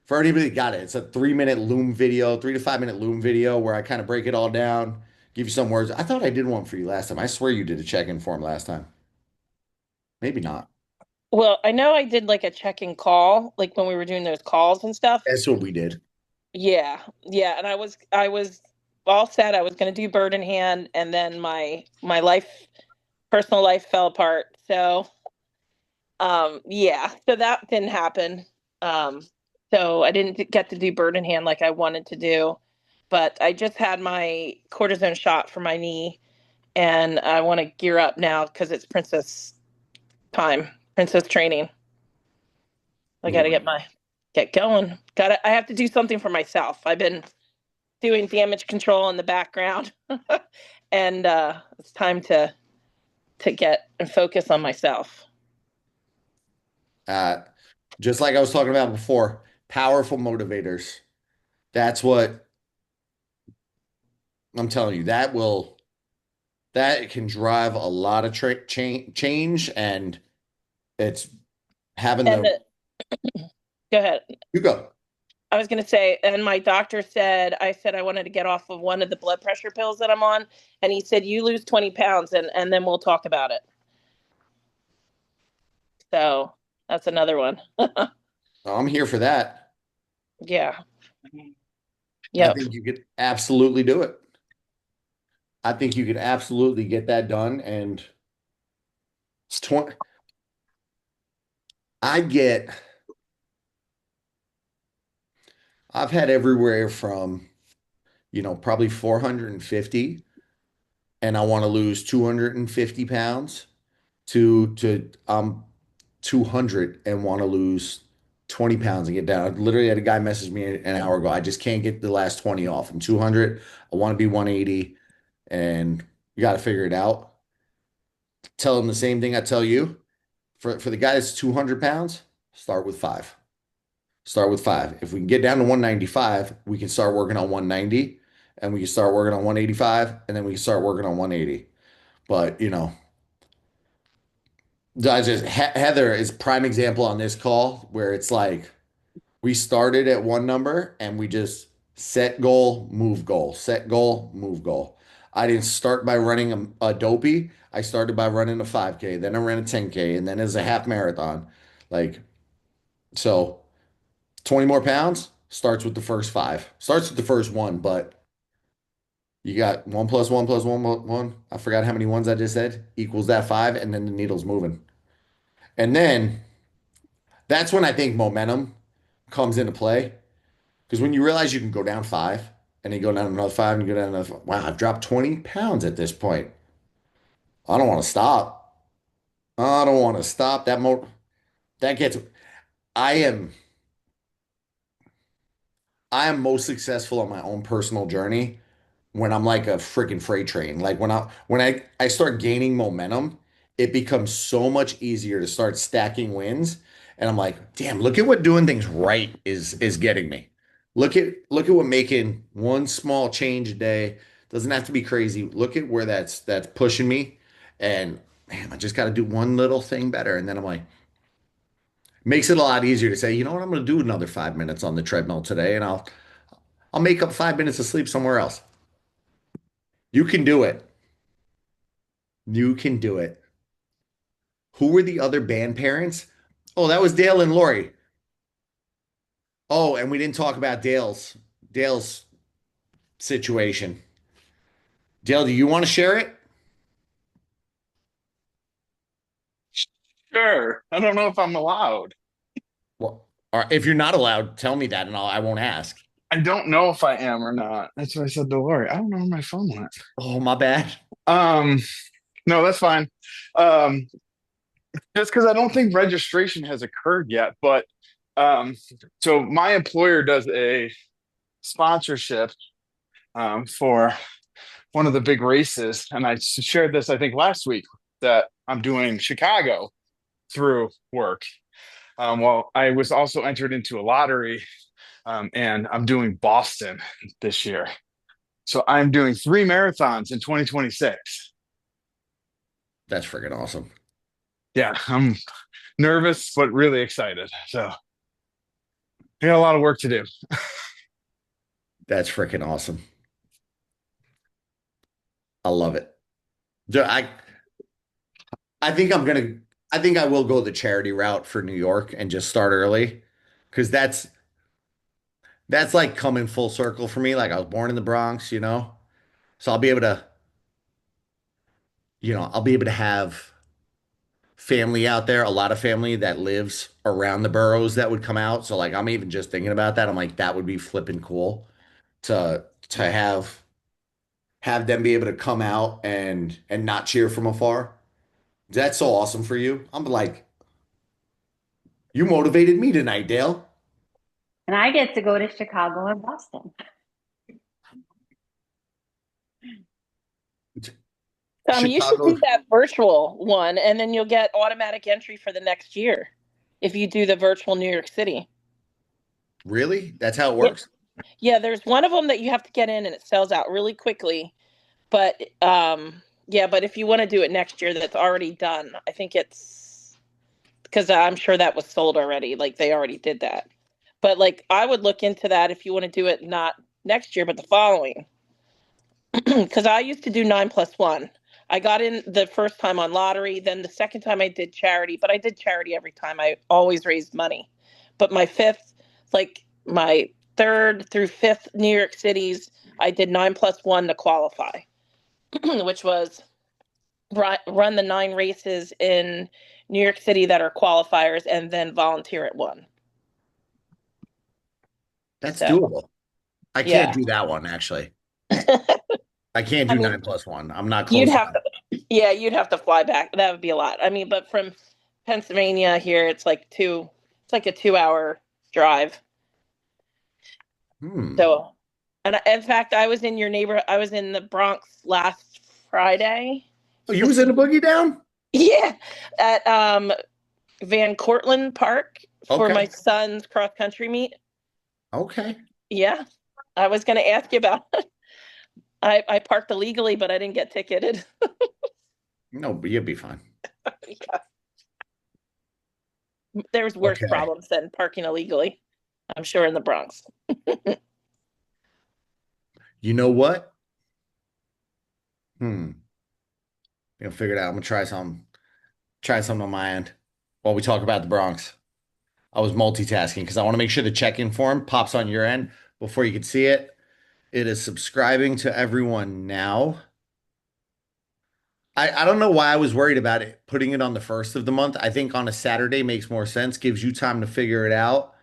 [SPEAKER 2] for anybody that got it, it's a 3-minute Loom video, 3 to 5 minute Loom video where I kind of break it all down, give you some words. I thought I did one for you last time. I swear you did a check-in form last time. Maybe not.
[SPEAKER 13] Well, I know I did like a check-in call, like when we were doing those calls and stuff.
[SPEAKER 2] That's what we did.
[SPEAKER 13] Yeah. And I was all set. I was going to do bird in hand, and then my personal life fell apart. So, yeah. So that didn't happen. So I didn't get to do bird in hand like I wanted to do, but I just had my cortisone shot for my knee, and I want to gear up now because it's princess time, princess training. I got to get going. I have to do something for myself. I've been doing damage control in the background and it's time to get and focus on myself.
[SPEAKER 2] Just like I was talking about before, powerful motivators. That's what I'm telling you. That can drive a lot of change, and it's having
[SPEAKER 13] Go ahead.
[SPEAKER 2] You go.
[SPEAKER 13] I was going to say, and my doctor said I wanted to get off of one of the blood pressure pills that I'm on. And he said, you lose 20 pounds and then we'll talk about it. So that's another one.
[SPEAKER 2] I'm here for that.
[SPEAKER 13] Yeah.
[SPEAKER 2] I think you could absolutely do it. I think you could absolutely get that done. And it's 20. I've had everywhere from, probably 450, and I want to lose 250 pounds to 200 and want to lose 20 pounds and get down. I literally had a guy message me an hour ago. I just can't get the last 20 off. I'm 200. I want to be 180, and you got to figure it out. Tell him the same thing I tell you. For the guy that's 200 pounds, start with 5. Start with 5. If we can get down to 195, we can start working on 190, and we can start working on 185, and then we can start working on 180. But, Heather is prime example on this call where it's like we started at one number and we just set goal, move goal, set goal, move goal. I didn't start by running a dopey. I started by running a 5K, then I ran a 10K, and then as a half marathon. So 20 more pounds starts with the first 5. Starts with the first 1, but you got 1 + 1 + 1 + 1. I forgot how many ones I just said. Equals that 5, and then the needle's moving. And then that's when I think momentum comes into play. Because when you realize you can go down 5, and then you go down another 5, and you go down another 5. Wow, I've dropped 20 pounds at this point. I don't want to stop. I don't want to stop. That gets. I am most successful on my own personal journey when I'm like a freaking freight train. Like when I start gaining momentum, it becomes so much easier to start stacking wins. And I'm like, damn, look at what doing things right is getting me. Look at what making one small change a day doesn't have to be crazy. Look at where that's pushing me. And man, I just got to do one little thing better. And then I'm like, makes it a lot easier to say, you know what, I'm going to do another 5 minutes on the treadmill today, and I'll make up 5 minutes of sleep somewhere else. You can do it. You can do it. Who were the other band parents? Oh, that was Dale and Lori. Oh, and we didn't talk about Dale's situation. Dale, do you want to share it?
[SPEAKER 8] Sure. I don't know if I'm allowed.
[SPEAKER 2] Well, if you're not allowed, tell me that, and I won't ask.
[SPEAKER 8] I don't know if I am or not. That's what I said to Lori. I don't know where my phone went.
[SPEAKER 2] Oh, my bad.
[SPEAKER 8] No, that's fine. Just because I don't think registration has occurred yet. But so my employer does a sponsorship for one of the big races, and I shared this I think last week that I'm doing Chicago. through work. Well, I was also entered into a lottery, and I'm doing Boston this year. So I'm doing 3 marathons in 2026.
[SPEAKER 2] That's freaking awesome.
[SPEAKER 8] Yeah, I'm nervous, but really excited. So I got a lot of work to do.
[SPEAKER 2] That's freaking awesome. I love it. I think I think I will go the charity route for New York and just start early because that's like coming full circle for me. Like I was born in the Bronx, you know, so I'll be able to, I'll be able to have family out there, a lot of family that lives around the boroughs that would come out. So like I'm even just thinking about that. I'm like, that would be flipping cool to have them be able to come out and not cheer from afar. That's so awesome for you. I'm like, you motivated me tonight, Dale.
[SPEAKER 5] And I get to go to Chicago and Boston.
[SPEAKER 13] You should
[SPEAKER 2] Chicago.
[SPEAKER 13] do that virtual one, and then you'll get automatic entry for the next year if you do the virtual New York City.
[SPEAKER 2] Really? That's how it works?
[SPEAKER 13] Yeah, there's one of them that you have to get in, and it sells out really quickly. But but if you want to do it next year, that's already done. I think it's because I'm sure that was sold already. Like they already did that. But like I would look into that if you want to do it not next year, but the following. Because I used to do 9+1. I got in the first time on lottery, then the second time I did charity, but I did charity every time. I always raised money. But my third through fifth New York cities, I did 9+1 to qualify, which was run the 9 races in New York City that are qualifiers and then volunteer at one.
[SPEAKER 2] That's doable. I can't do that one actually. I can't do 9+1. I'm not close.
[SPEAKER 13] You'd have to fly back. That would be a lot. I mean, but from Pennsylvania here, it's like a 2-hour drive. So, and in fact, I was in your neighborhood. I was in the Bronx last Friday.
[SPEAKER 2] Oh, you was in a boogie down?
[SPEAKER 13] Yeah, at Van Cortlandt Park for my son's cross country meet.
[SPEAKER 2] Okay.
[SPEAKER 13] Yeah, I was going to ask you about it. I parked illegally, but I didn't get ticketed.
[SPEAKER 2] No, but you'll be fine.
[SPEAKER 13] Yeah. There's worse problems than parking illegally, I'm sure, in the Bronx.
[SPEAKER 2] You know what? Figure it out. I'm gonna try something on my end while we talk about the Bronx. I was multitasking because I want to make sure the check-in form pops on your end before you can see it. It is subscribing to everyone now. I don't know why I was worried about it, putting it on the first of the month. I think on a Saturday makes more sense, gives you time to figure it out,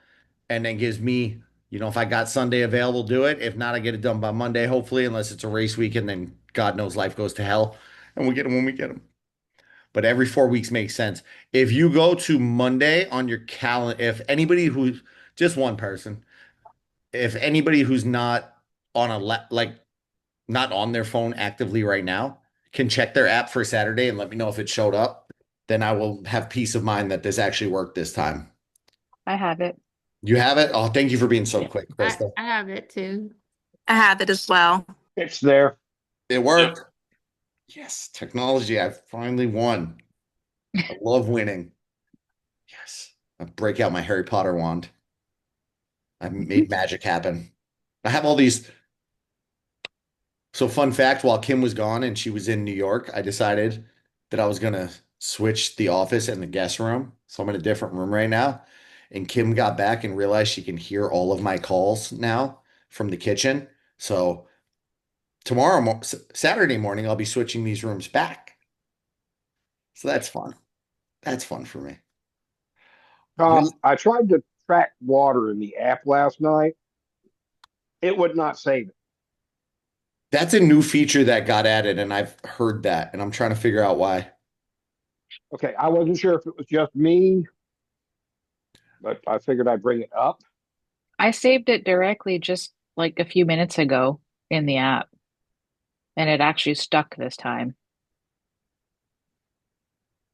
[SPEAKER 2] and then gives me, if I got Sunday available, do it. If not, I get it done by Monday, hopefully, unless it's a race weekend, then God knows life goes to hell, and we get them when we get them. But every 4 weeks makes sense. If you go to Monday on your calendar, if anybody who's just one person, if anybody who's not on not on their phone actively right now, can check their app for Saturday and let me know if it showed up, then I will have peace of mind that this actually worked this time.
[SPEAKER 6] I have it.
[SPEAKER 2] You have it? Oh, thank you for being so quick, Krista.
[SPEAKER 14] I have it too.
[SPEAKER 11] I have it as well.
[SPEAKER 10] It's there.
[SPEAKER 2] It worked. Yes, technology. I finally won. I love winning. Yes. I break out my Harry Potter wand. I made magic happen. I have all these. So fun fact, while Kim was gone and she was in New York, I decided that I was going to switch the office and the guest room. So I'm in a different room right now. And Kim got back and realized she can hear all of my calls now from the kitchen. So Saturday morning, I'll be switching these rooms back. So that's fun. That's fun for me.
[SPEAKER 10] I tried to track water in the app last night. It would not save it.
[SPEAKER 2] That's a new feature that got added, and I've heard that, and I'm trying to figure out why.
[SPEAKER 10] Okay, I wasn't sure if it was just me, but I figured I'd bring it up.
[SPEAKER 6] I saved it directly just like a few minutes ago in the app, and it actually stuck this time.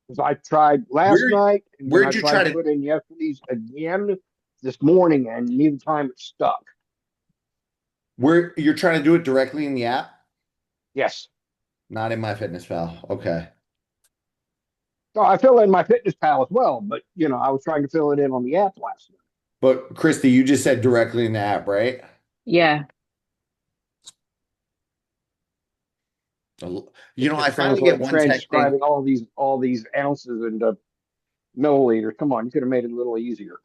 [SPEAKER 10] Because I tried last
[SPEAKER 2] Where
[SPEAKER 10] night, and then I
[SPEAKER 2] where'd you
[SPEAKER 10] tried
[SPEAKER 2] try
[SPEAKER 10] to
[SPEAKER 2] to
[SPEAKER 10] put in yesterday's again this morning, and neither time it stuck.
[SPEAKER 2] where you're trying to do it directly in the app?
[SPEAKER 10] Yes.
[SPEAKER 2] Not in MyFitnessPal. Okay.
[SPEAKER 10] So I fill in my fitness pal as well, but I was trying to fill it in on the app last night.
[SPEAKER 2] But Christy, you just said directly in the app, right?
[SPEAKER 6] Yeah.
[SPEAKER 2] I finally get one tech thing.
[SPEAKER 10] Transcribing all these ounces into milliliters. Come on, you could have made it a little easier.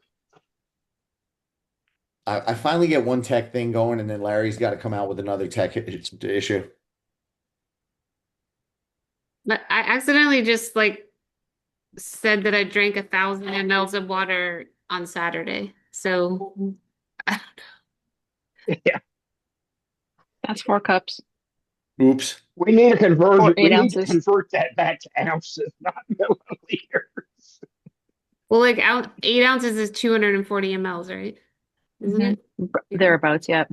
[SPEAKER 2] I finally get one tech thing going, and then Larry's got to come out with another tech issue.
[SPEAKER 14] But I accidentally just like said that I drank 1,000 mLs of water on Saturday. So
[SPEAKER 10] Yeah.
[SPEAKER 6] That's 4 cups.
[SPEAKER 2] Oops.
[SPEAKER 10] We need a conversion.
[SPEAKER 6] Or 8
[SPEAKER 10] We need to
[SPEAKER 6] ounces.
[SPEAKER 10] convert that back to ounces, not milliliters.
[SPEAKER 14] well, like 8 ounces is 240 mLs, right? Isn't it?
[SPEAKER 6] Thereabouts, yeah.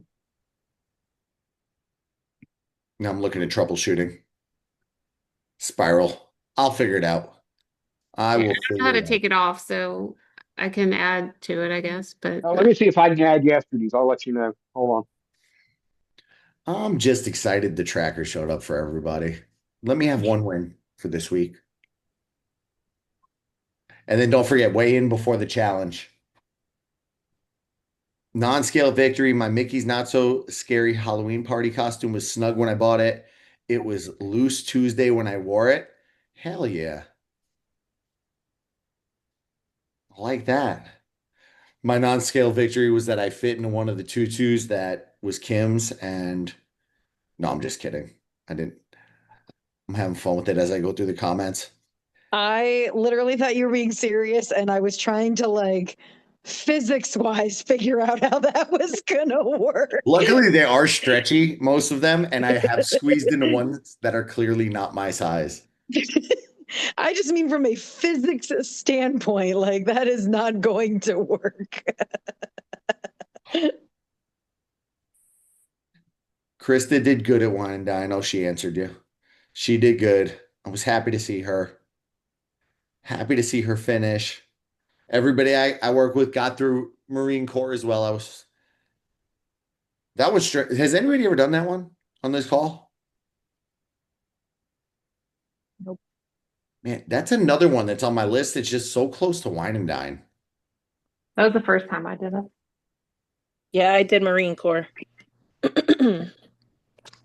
[SPEAKER 2] Now I'm looking at troubleshooting. Spiral. I'll figure it out. I will
[SPEAKER 14] I don't know
[SPEAKER 2] figure
[SPEAKER 14] how to
[SPEAKER 2] it out.
[SPEAKER 14] take it off, so I can add to it, I guess. But
[SPEAKER 10] Let me see if I can add yesterday's. I'll let you know. Hold on.
[SPEAKER 2] I'm just excited the tracker showed up for everybody. Let me have one win for this week. And then don't forget, weigh in before the challenge. Non-scale victory. My Mickey's Not So Scary Halloween party costume was snug when I bought it. It was loose Tuesday when I wore it. Hell yeah. I like that. My non-scale victory was that I fit into one of the tutus that was Kim's, and no, I'm just kidding. I didn't. I'm having fun with it as I go through the comments.
[SPEAKER 7] I literally thought you were being serious, and I was trying to like physics wise figure out how that was gonna work.
[SPEAKER 2] Luckily, they are stretchy, most of them, and I have squeezed into ones that are clearly not my size.
[SPEAKER 7] I just mean from a physics standpoint, like that is not going to work.
[SPEAKER 2] Krista did good at Wine and Dine. Oh, she answered you. She did good. I was happy to see her. Happy to see her finish. Everybody I work with got through Marine Corps as well. Has anybody ever done that one on this call?
[SPEAKER 6] Nope.
[SPEAKER 2] Man, that's another one that's on my list. It's just so close to Wine and Dine.
[SPEAKER 11] That was the first time I did it.
[SPEAKER 13] Yeah, I did Marine Corps.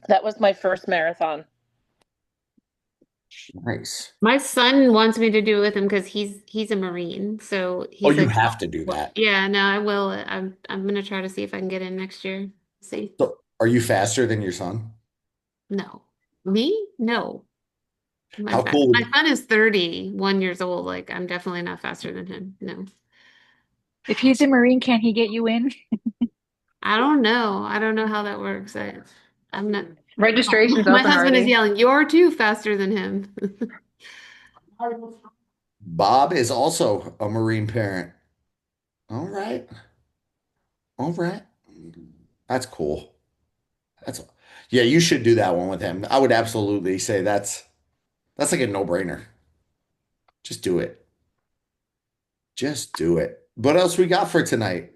[SPEAKER 13] That was my first marathon.
[SPEAKER 2] Nice.
[SPEAKER 14] my son wants me to do it with him because he's a Marine. So
[SPEAKER 2] Oh,
[SPEAKER 14] he's
[SPEAKER 2] you
[SPEAKER 14] like,
[SPEAKER 2] have to do that.
[SPEAKER 14] yeah, no, I will. I'm gonna try to see if I can get in next year. See.
[SPEAKER 2] So, are you faster than your son?
[SPEAKER 14] No. Me? No.
[SPEAKER 2] How cool would
[SPEAKER 14] My son is 31 years old. Like, I'm definitely not faster than him. No.
[SPEAKER 6] If he's a Marine, can he get you in?
[SPEAKER 14] I don't know. I don't know how that works. I'm not.
[SPEAKER 11] Registration's
[SPEAKER 14] My
[SPEAKER 11] open
[SPEAKER 14] husband is
[SPEAKER 11] already.
[SPEAKER 14] yelling, "You're too faster than him."
[SPEAKER 2] Bob is also a Marine parent. All right. All right. That's cool. Yeah, you should do that one with him. I would absolutely say that's like a no-brainer. Just do it. Just do it. What else we got for tonight?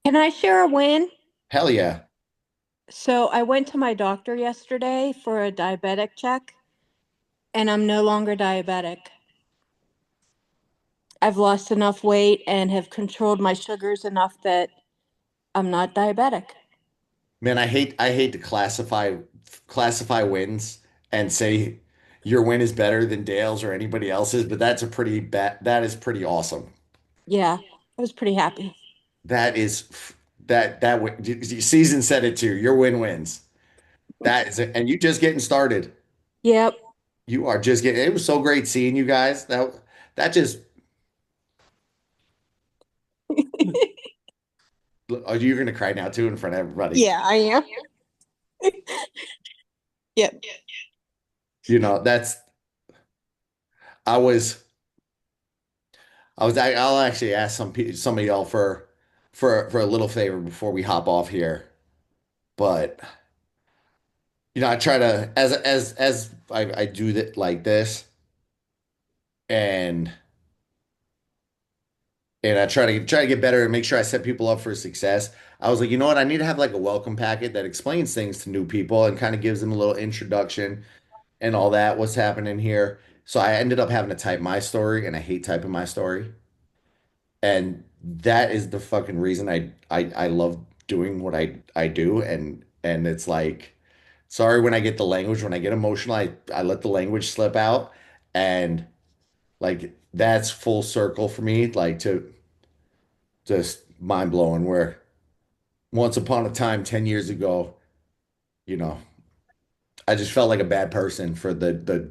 [SPEAKER 15] Can I share a win?
[SPEAKER 2] Hell yeah.
[SPEAKER 15] So I went to my doctor yesterday for a diabetic check, and I'm no longer diabetic. I've lost enough weight and have controlled my sugars enough that I'm not diabetic.
[SPEAKER 2] Man, I hate to classify wins and say your win is better than Dale's or anybody else's, but that is pretty awesome.
[SPEAKER 15] Yeah, I was pretty happy.
[SPEAKER 2] That is season said it too. Your win wins. That is it. And you just getting started.
[SPEAKER 15] Yep.
[SPEAKER 2] You are just getting, it was so great seeing you guys. That just are you gonna cry now too in front of everybody?
[SPEAKER 15] Yeah, I am. Yep.
[SPEAKER 2] That's I'll actually ask some of y'all for a little favor before we hop off here. But I try to as I do that like this, and I try to get better and make sure I set people up for success. I was like, you know what? I need to have like a welcome packet that explains things to new people and kind of gives them a little introduction and all that, what's happening here. So I ended up having to type my story, and I hate typing my story. And that is the fucking reason I love doing what I do. And it's like, sorry when I get the language, when I get emotional, I let the language slip out. And like that's full circle for me, like to just mind blowing where once upon a time 10 years ago, you know, I just felt like a bad person for the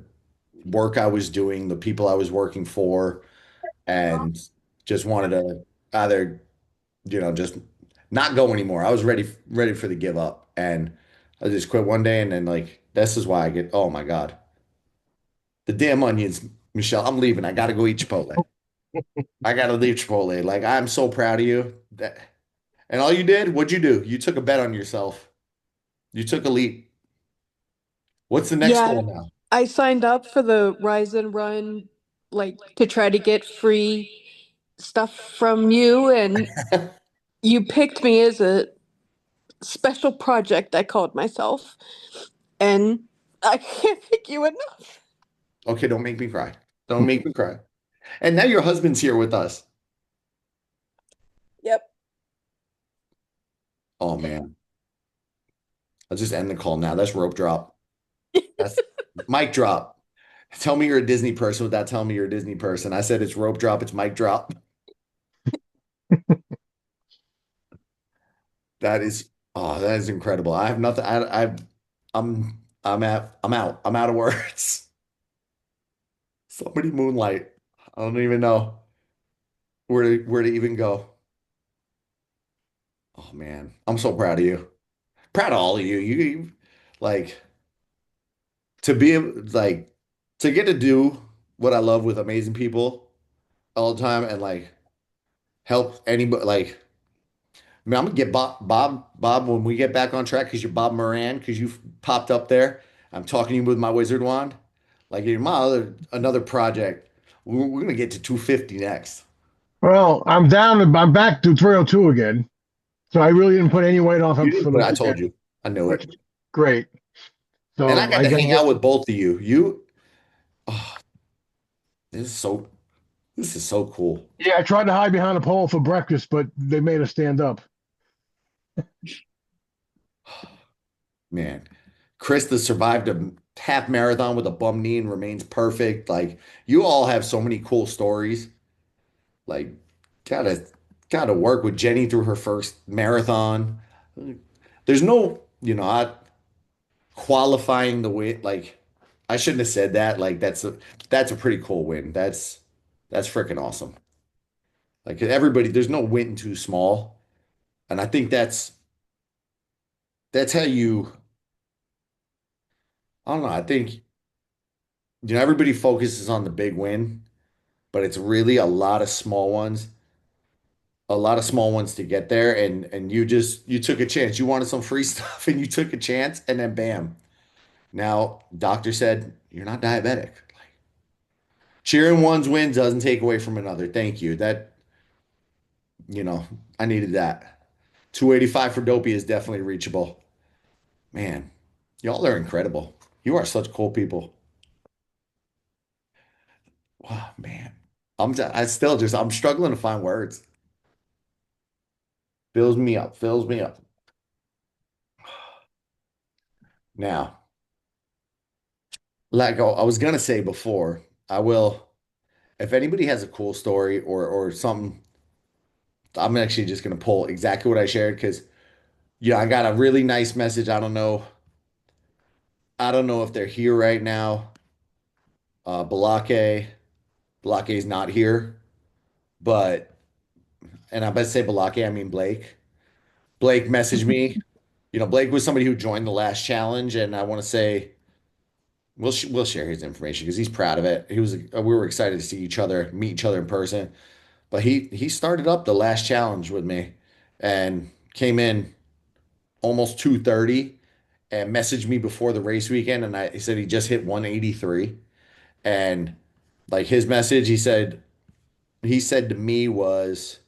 [SPEAKER 2] work I was doing, the people I was working for, and just wanted to either, just not go anymore. I was ready for the give up. And I just quit one day, and then like this is why I get, oh my God. The damn onions, Michelle. I'm leaving. I gotta go eat Chipotle. I gotta leave Chipotle. Like I'm so proud of you. And all you did, what'd you do? You took a bet on yourself. You took a leap. What's the next
[SPEAKER 16] Yeah,
[SPEAKER 2] goal now?
[SPEAKER 16] I signed up for the Rise and Run, like to try to get free stuff from you, and you picked me as a special project, I called myself, and I can't thank you enough.
[SPEAKER 2] Okay, don't make me cry. Don't make me cry. And now your husband's here with us.
[SPEAKER 16] Yep.
[SPEAKER 2] Oh man. I'll just end the call now. That's rope drop. That's mic drop. Tell me you're a Disney person without telling me you're a Disney person. I said it's rope drop, it's mic drop. That is that is incredible. I have nothing. I'm out. I'm out of words. Somebody moonlight. I don't even know where to even go. Oh man, I'm so proud of you. Proud of all of you. You like to be like to get to do what I love with amazing people all the time and like help anybody. Like, I mean, I'm gonna get Bob when we get back on track because you're Bob Moran because you popped up there. I'm talking to you with my wizard wand. Like, you're my another project. We're gonna get to 250 next.
[SPEAKER 3] Well, I'm down. I'm back to 302 again. So I really didn't put any weight off
[SPEAKER 2] You
[SPEAKER 3] him
[SPEAKER 2] didn't
[SPEAKER 3] for
[SPEAKER 2] put
[SPEAKER 3] the
[SPEAKER 2] it, I told
[SPEAKER 3] weekend,
[SPEAKER 2] you. I knew
[SPEAKER 3] which
[SPEAKER 2] it.
[SPEAKER 3] is great. So
[SPEAKER 2] And I got
[SPEAKER 3] I
[SPEAKER 2] to
[SPEAKER 3] gotta
[SPEAKER 2] hang
[SPEAKER 3] get.
[SPEAKER 2] out with both of you. Oh, this is so this is so cool.
[SPEAKER 3] Yeah, I tried to hide behind a pole for breakfast, but they made us stand up.
[SPEAKER 2] Man, Krista survived a half marathon with a bum knee and remains perfect. Like, you all have so many cool stories. Like, gotta gotta work with Jenny through her first marathon. There's no, I qualifying the win. Like, I shouldn't have said that. Like, that's a pretty cool win. That's freaking awesome. Like, everybody, there's no win too small. And I think that's how you, I don't know, I think, everybody focuses on the big win, but it's really a lot of small ones to get there. And you took a chance. You wanted some free stuff and you took a chance, and then bam. Now, doctor said you're not diabetic. Cheering one's win doesn't take away from another. Thank you. You know, I needed that. 285 for Dopey is definitely reachable. Man, y'all are incredible. You are such cool people. Wow, man. I'm struggling to find words. Fills me up, fills me up. Now, like I was gonna say before, I will, if anybody has a cool story or something, I'm actually just gonna pull exactly what I shared because I got a really nice message. I don't know if they're here right now. Balake's not here, but and I better say Balake, I mean Blake. Blake messaged me. Blake was somebody who joined the last challenge, and I want to say we'll share his information because he's proud of it. We were excited to see meet each other in person. But he started up the last challenge with me and came in almost 230 and messaged me before the race weekend, and he said he just hit 183. And like his message, he said to me was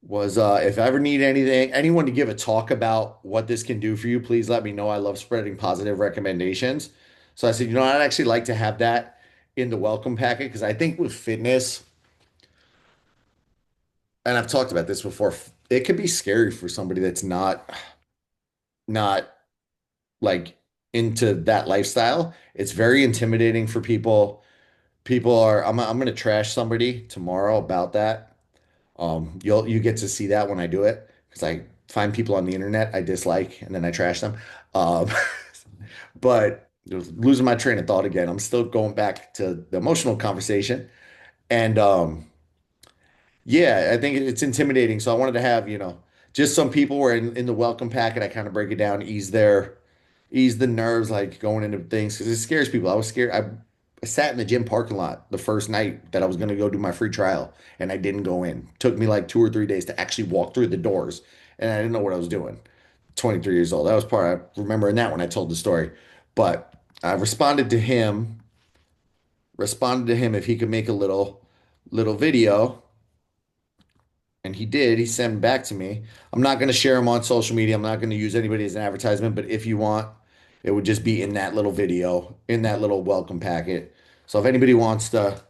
[SPEAKER 2] if I ever need anyone to give a talk about what this can do for you, please let me know. I love spreading positive recommendations. So I said, I'd actually like to have that in the welcome packet because I think with fitness, and I've talked about this before, it could be scary for somebody that's not like into that lifestyle. It's very intimidating for people. I'm gonna trash somebody tomorrow about that. You get to see that when I do it because I find people on the internet I dislike and then I trash them. Um, but losing my train of thought again. I'm still going back to the emotional conversation, and yeah, I think it's intimidating. So I wanted to have just some people where in the welcome packet I kind of break it down, ease the nerves, like going into things because it scares people. I was scared. I sat in the gym parking lot the first night that I was going to go do my free trial, and I didn't go in. Took me like 2 or 3 days to actually walk through the doors, and I didn't know what I was doing. 23 years old. That was part I remember in that when I told the story. But I responded to him if he could make a little video, and he did. He sent it back to me. I'm not going to share him on social media. I'm not going to use anybody as an advertisement, but if you want, it would just be in that little video, in that little welcome packet. So if anybody wants to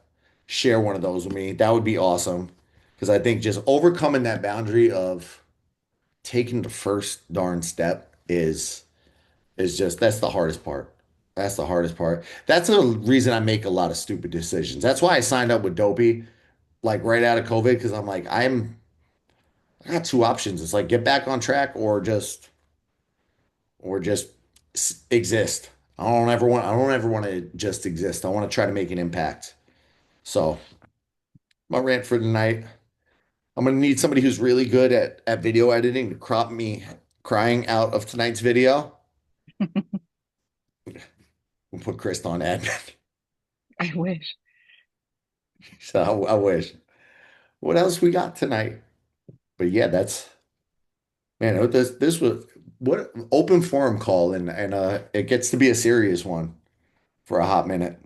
[SPEAKER 2] share one of those with me, that would be awesome. Because I think just overcoming that boundary of taking the first darn step is just that's the hardest part. That's the hardest part. That's the reason I make a lot of stupid decisions. That's why I signed up with Dopey like right out of COVID because I'm like I got two options. It's like get back on track or just exist. I don't ever want to just exist. I want to try to make an impact. So my rant for tonight. I'm gonna need somebody who's really good at video editing to crop me crying out of tonight's video. We'll put Chris on admin.
[SPEAKER 6] I wish.
[SPEAKER 2] So I wish. What else we got tonight? But yeah, that's man. This was what open forum call and it gets to be a serious one for a hot minute.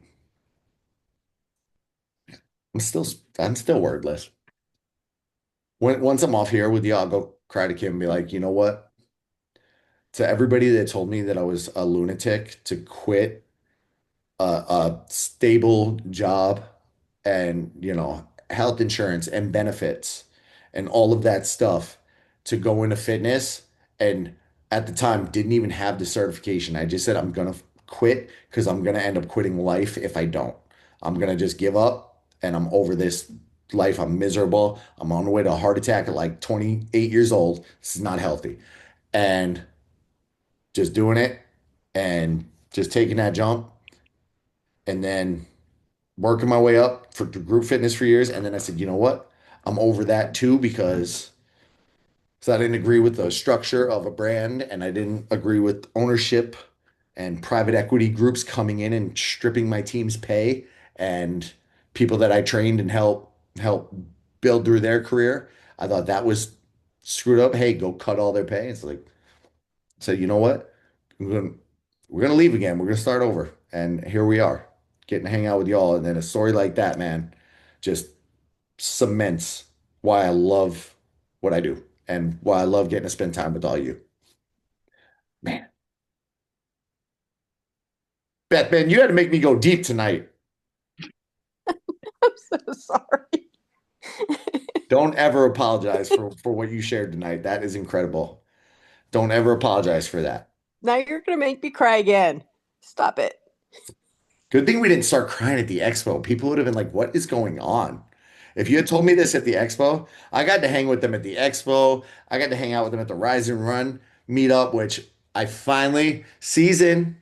[SPEAKER 2] I'm still I'm still wordless. Once I'm off here with you, I'll go cry to Kim and be like, you know what? To everybody that told me that I was a lunatic to quit a stable job and health insurance and benefits and all of that stuff to go into fitness and at the time didn't even have the certification. I just said I'm gonna quit because I'm gonna end up quitting life if I don't. I'm gonna just give up and I'm over this life. I'm miserable. I'm on the way to a heart attack at like 28 years old. This is not healthy. And just doing it and just taking that jump and then working my way up for group fitness for years. And then I said, you know what? I'm over that too because I didn't agree with the structure of a brand and I didn't agree with ownership and private equity groups coming in and stripping my team's pay and people that I trained and help build through their career. I thought that was screwed up. Hey, go cut all their pay. It's like, so you know what? We're gonna leave again. We're gonna start over. And here we are, getting to hang out with y'all. And then a story like that, man, just cements why I love what I do and why I love getting to spend time with all you. Man. Beth, man, you had to make me go deep tonight.
[SPEAKER 16] I'm so sorry.
[SPEAKER 2] Don't ever apologize for what you shared tonight. That is incredible. Don't ever apologize for that.
[SPEAKER 16] Now you're gonna make me cry again. Stop it.
[SPEAKER 2] Good thing we didn't start crying at the expo. People would have been like, what is going on? If you had told me this at the expo, I got to hang with them at the expo. I got to hang out with them at the Rise and Run meetup, which I finally season.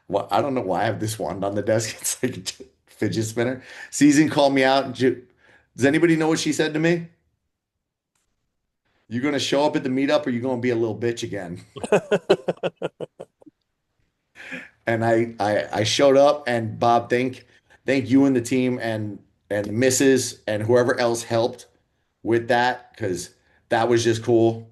[SPEAKER 2] Well, I don't know why I have this wand on the desk. It's like a fidget spinner. Season called me out. Does anybody know what she said to me? You gonna show up at the meetup or you gonna be a little bitch again? And I showed up and Bob, thank you and the team and the missus and whoever else helped with that because that was just cool.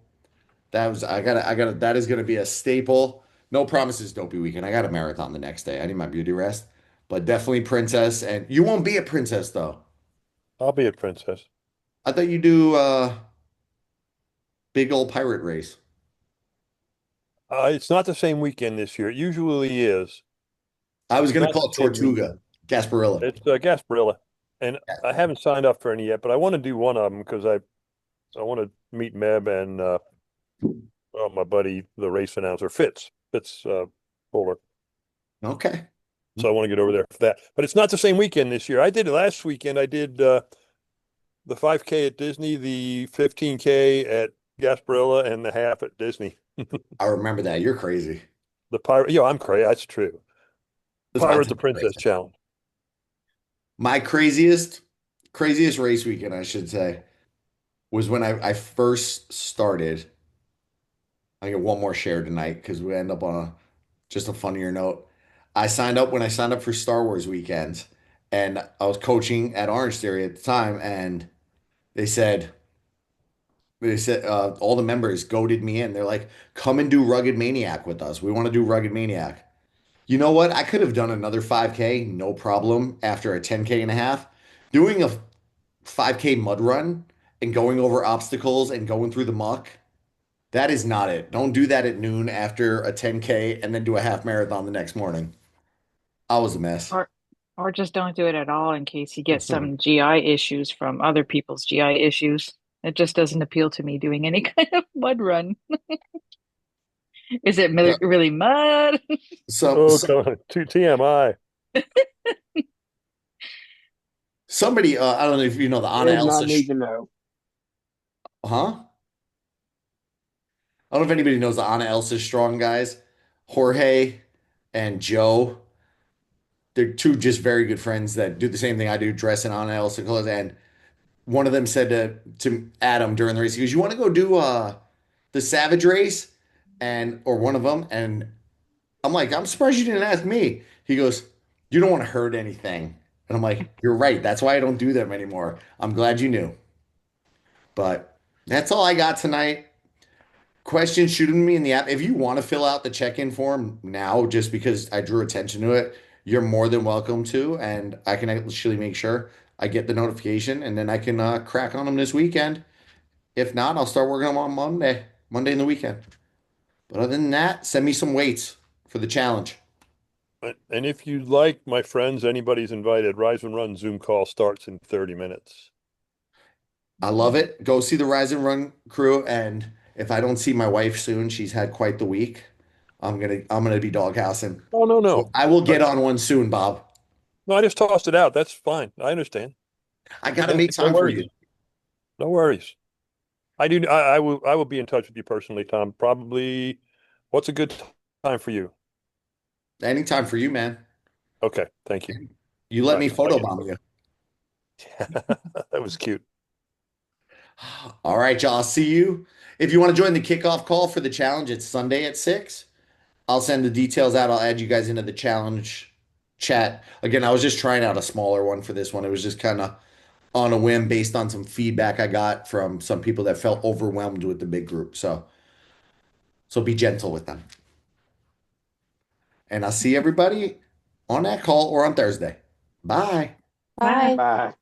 [SPEAKER 2] That was I gotta that is gonna be a staple No promises, Dopey weekend. I got a marathon the next day. I need my beauty rest, but definitely Princess. And you won't be at Princess though.
[SPEAKER 1] I'll be at Princess.
[SPEAKER 2] I thought you do big old pirate race.
[SPEAKER 1] It's not the same weekend this year. It usually is.
[SPEAKER 2] I was
[SPEAKER 1] It's
[SPEAKER 2] going to
[SPEAKER 1] not
[SPEAKER 2] call it
[SPEAKER 1] the same
[SPEAKER 2] Tortuga,
[SPEAKER 1] weekend.
[SPEAKER 2] Gasparilla.
[SPEAKER 1] It's Gasparilla, and I haven't signed up for any yet, but I want to do one of them because I want to meet Meb and my buddy, the race announcer, Fitz Fuller.
[SPEAKER 2] Okay.
[SPEAKER 1] So I want to get over there for that. But it's not the same weekend this year. I did it last weekend. I did the 5K at Disney, the 15K at Gasparilla, and the half at Disney.
[SPEAKER 2] I remember that. You're crazy.
[SPEAKER 1] The pirate, I'm crazy. That's true.
[SPEAKER 2] That's why I
[SPEAKER 1] Pirate
[SPEAKER 2] took
[SPEAKER 1] the Princess
[SPEAKER 2] crazy.
[SPEAKER 1] Challenge.
[SPEAKER 2] My craziest race weekend, I should say, was when I first started. I get one more share tonight because we end up on just a funnier note. When I signed up for Star Wars weekend, and I was coaching at Orange Theory at the time, and they said all the members goaded me in. They're like, come and do Rugged Maniac with us. We want to do Rugged Maniac. You know what? I could have done another 5K, no problem, after a 10K and a half. Doing a 5K mud run and going over obstacles and going through the muck, that is not it. Don't do that at noon after a 10K and then do a half marathon the next morning. I was a mess.
[SPEAKER 6] Or just don't do it at all in case you get some GI issues from other people's GI issues. It just doesn't appeal to me doing any kind of mud run. Is it really mud?
[SPEAKER 2] Come
[SPEAKER 1] on. TMI.
[SPEAKER 2] Somebody, I don't know if you know the Anna
[SPEAKER 10] Did not
[SPEAKER 2] Elsa.
[SPEAKER 10] need to know.
[SPEAKER 2] Huh? I don't know if anybody knows the Anna Elsa Strong guys. Jorge and Joe. They're two just very good friends that do the same thing I do, dress in Anna Elsa clothes. And one of them said to Adam during the race, he goes, "You want to go do the Savage race?" Or one of them. And I'm like, "I'm surprised you didn't ask me." He goes, "You don't want to hurt anything." And I'm like, "You're right. That's why I don't do them anymore. I'm glad you knew." But that's all I got tonight. Questions, shoot me in the app. If you want to fill out the check-in form now, just because I drew attention to it, you're more than welcome to. And I can actually make sure I get the notification, and then I can crack on them this weekend. If not, I'll start working on them on Monday in the weekend. But other than that, send me some weights for the challenge.
[SPEAKER 1] And if you like, my friends, anybody's invited. Rise and Run Zoom call starts in 30 minutes.
[SPEAKER 2] I love it. Go see the Rise and Run crew. And if I don't see my wife soon, she's had quite the week. I'm gonna be doghousing.
[SPEAKER 1] Oh, no.
[SPEAKER 2] So I will get on one soon, Bob.
[SPEAKER 1] No, I just tossed it out. That's fine. I understand.
[SPEAKER 2] I gotta make time for you.
[SPEAKER 1] No worries. I will be in touch with you personally, Tom. Probably, what's a good time for you?
[SPEAKER 2] Anytime for you, man.
[SPEAKER 1] Okay, thank you.
[SPEAKER 2] You let me photobomb you.
[SPEAKER 1] That was cute.
[SPEAKER 2] All right, y'all. I'll see you. If you want to join the kickoff call for the challenge, it's Sunday at 6. I'll send the details out. I'll add you guys into the challenge chat. Again, I was just trying out a smaller one for this one. It was just kind of on a whim based on some feedback I got from some people that felt overwhelmed with the big group. So be gentle with them. And I'll see everybody on that call or on Thursday. Bye.
[SPEAKER 15] Bye.
[SPEAKER 10] Bye.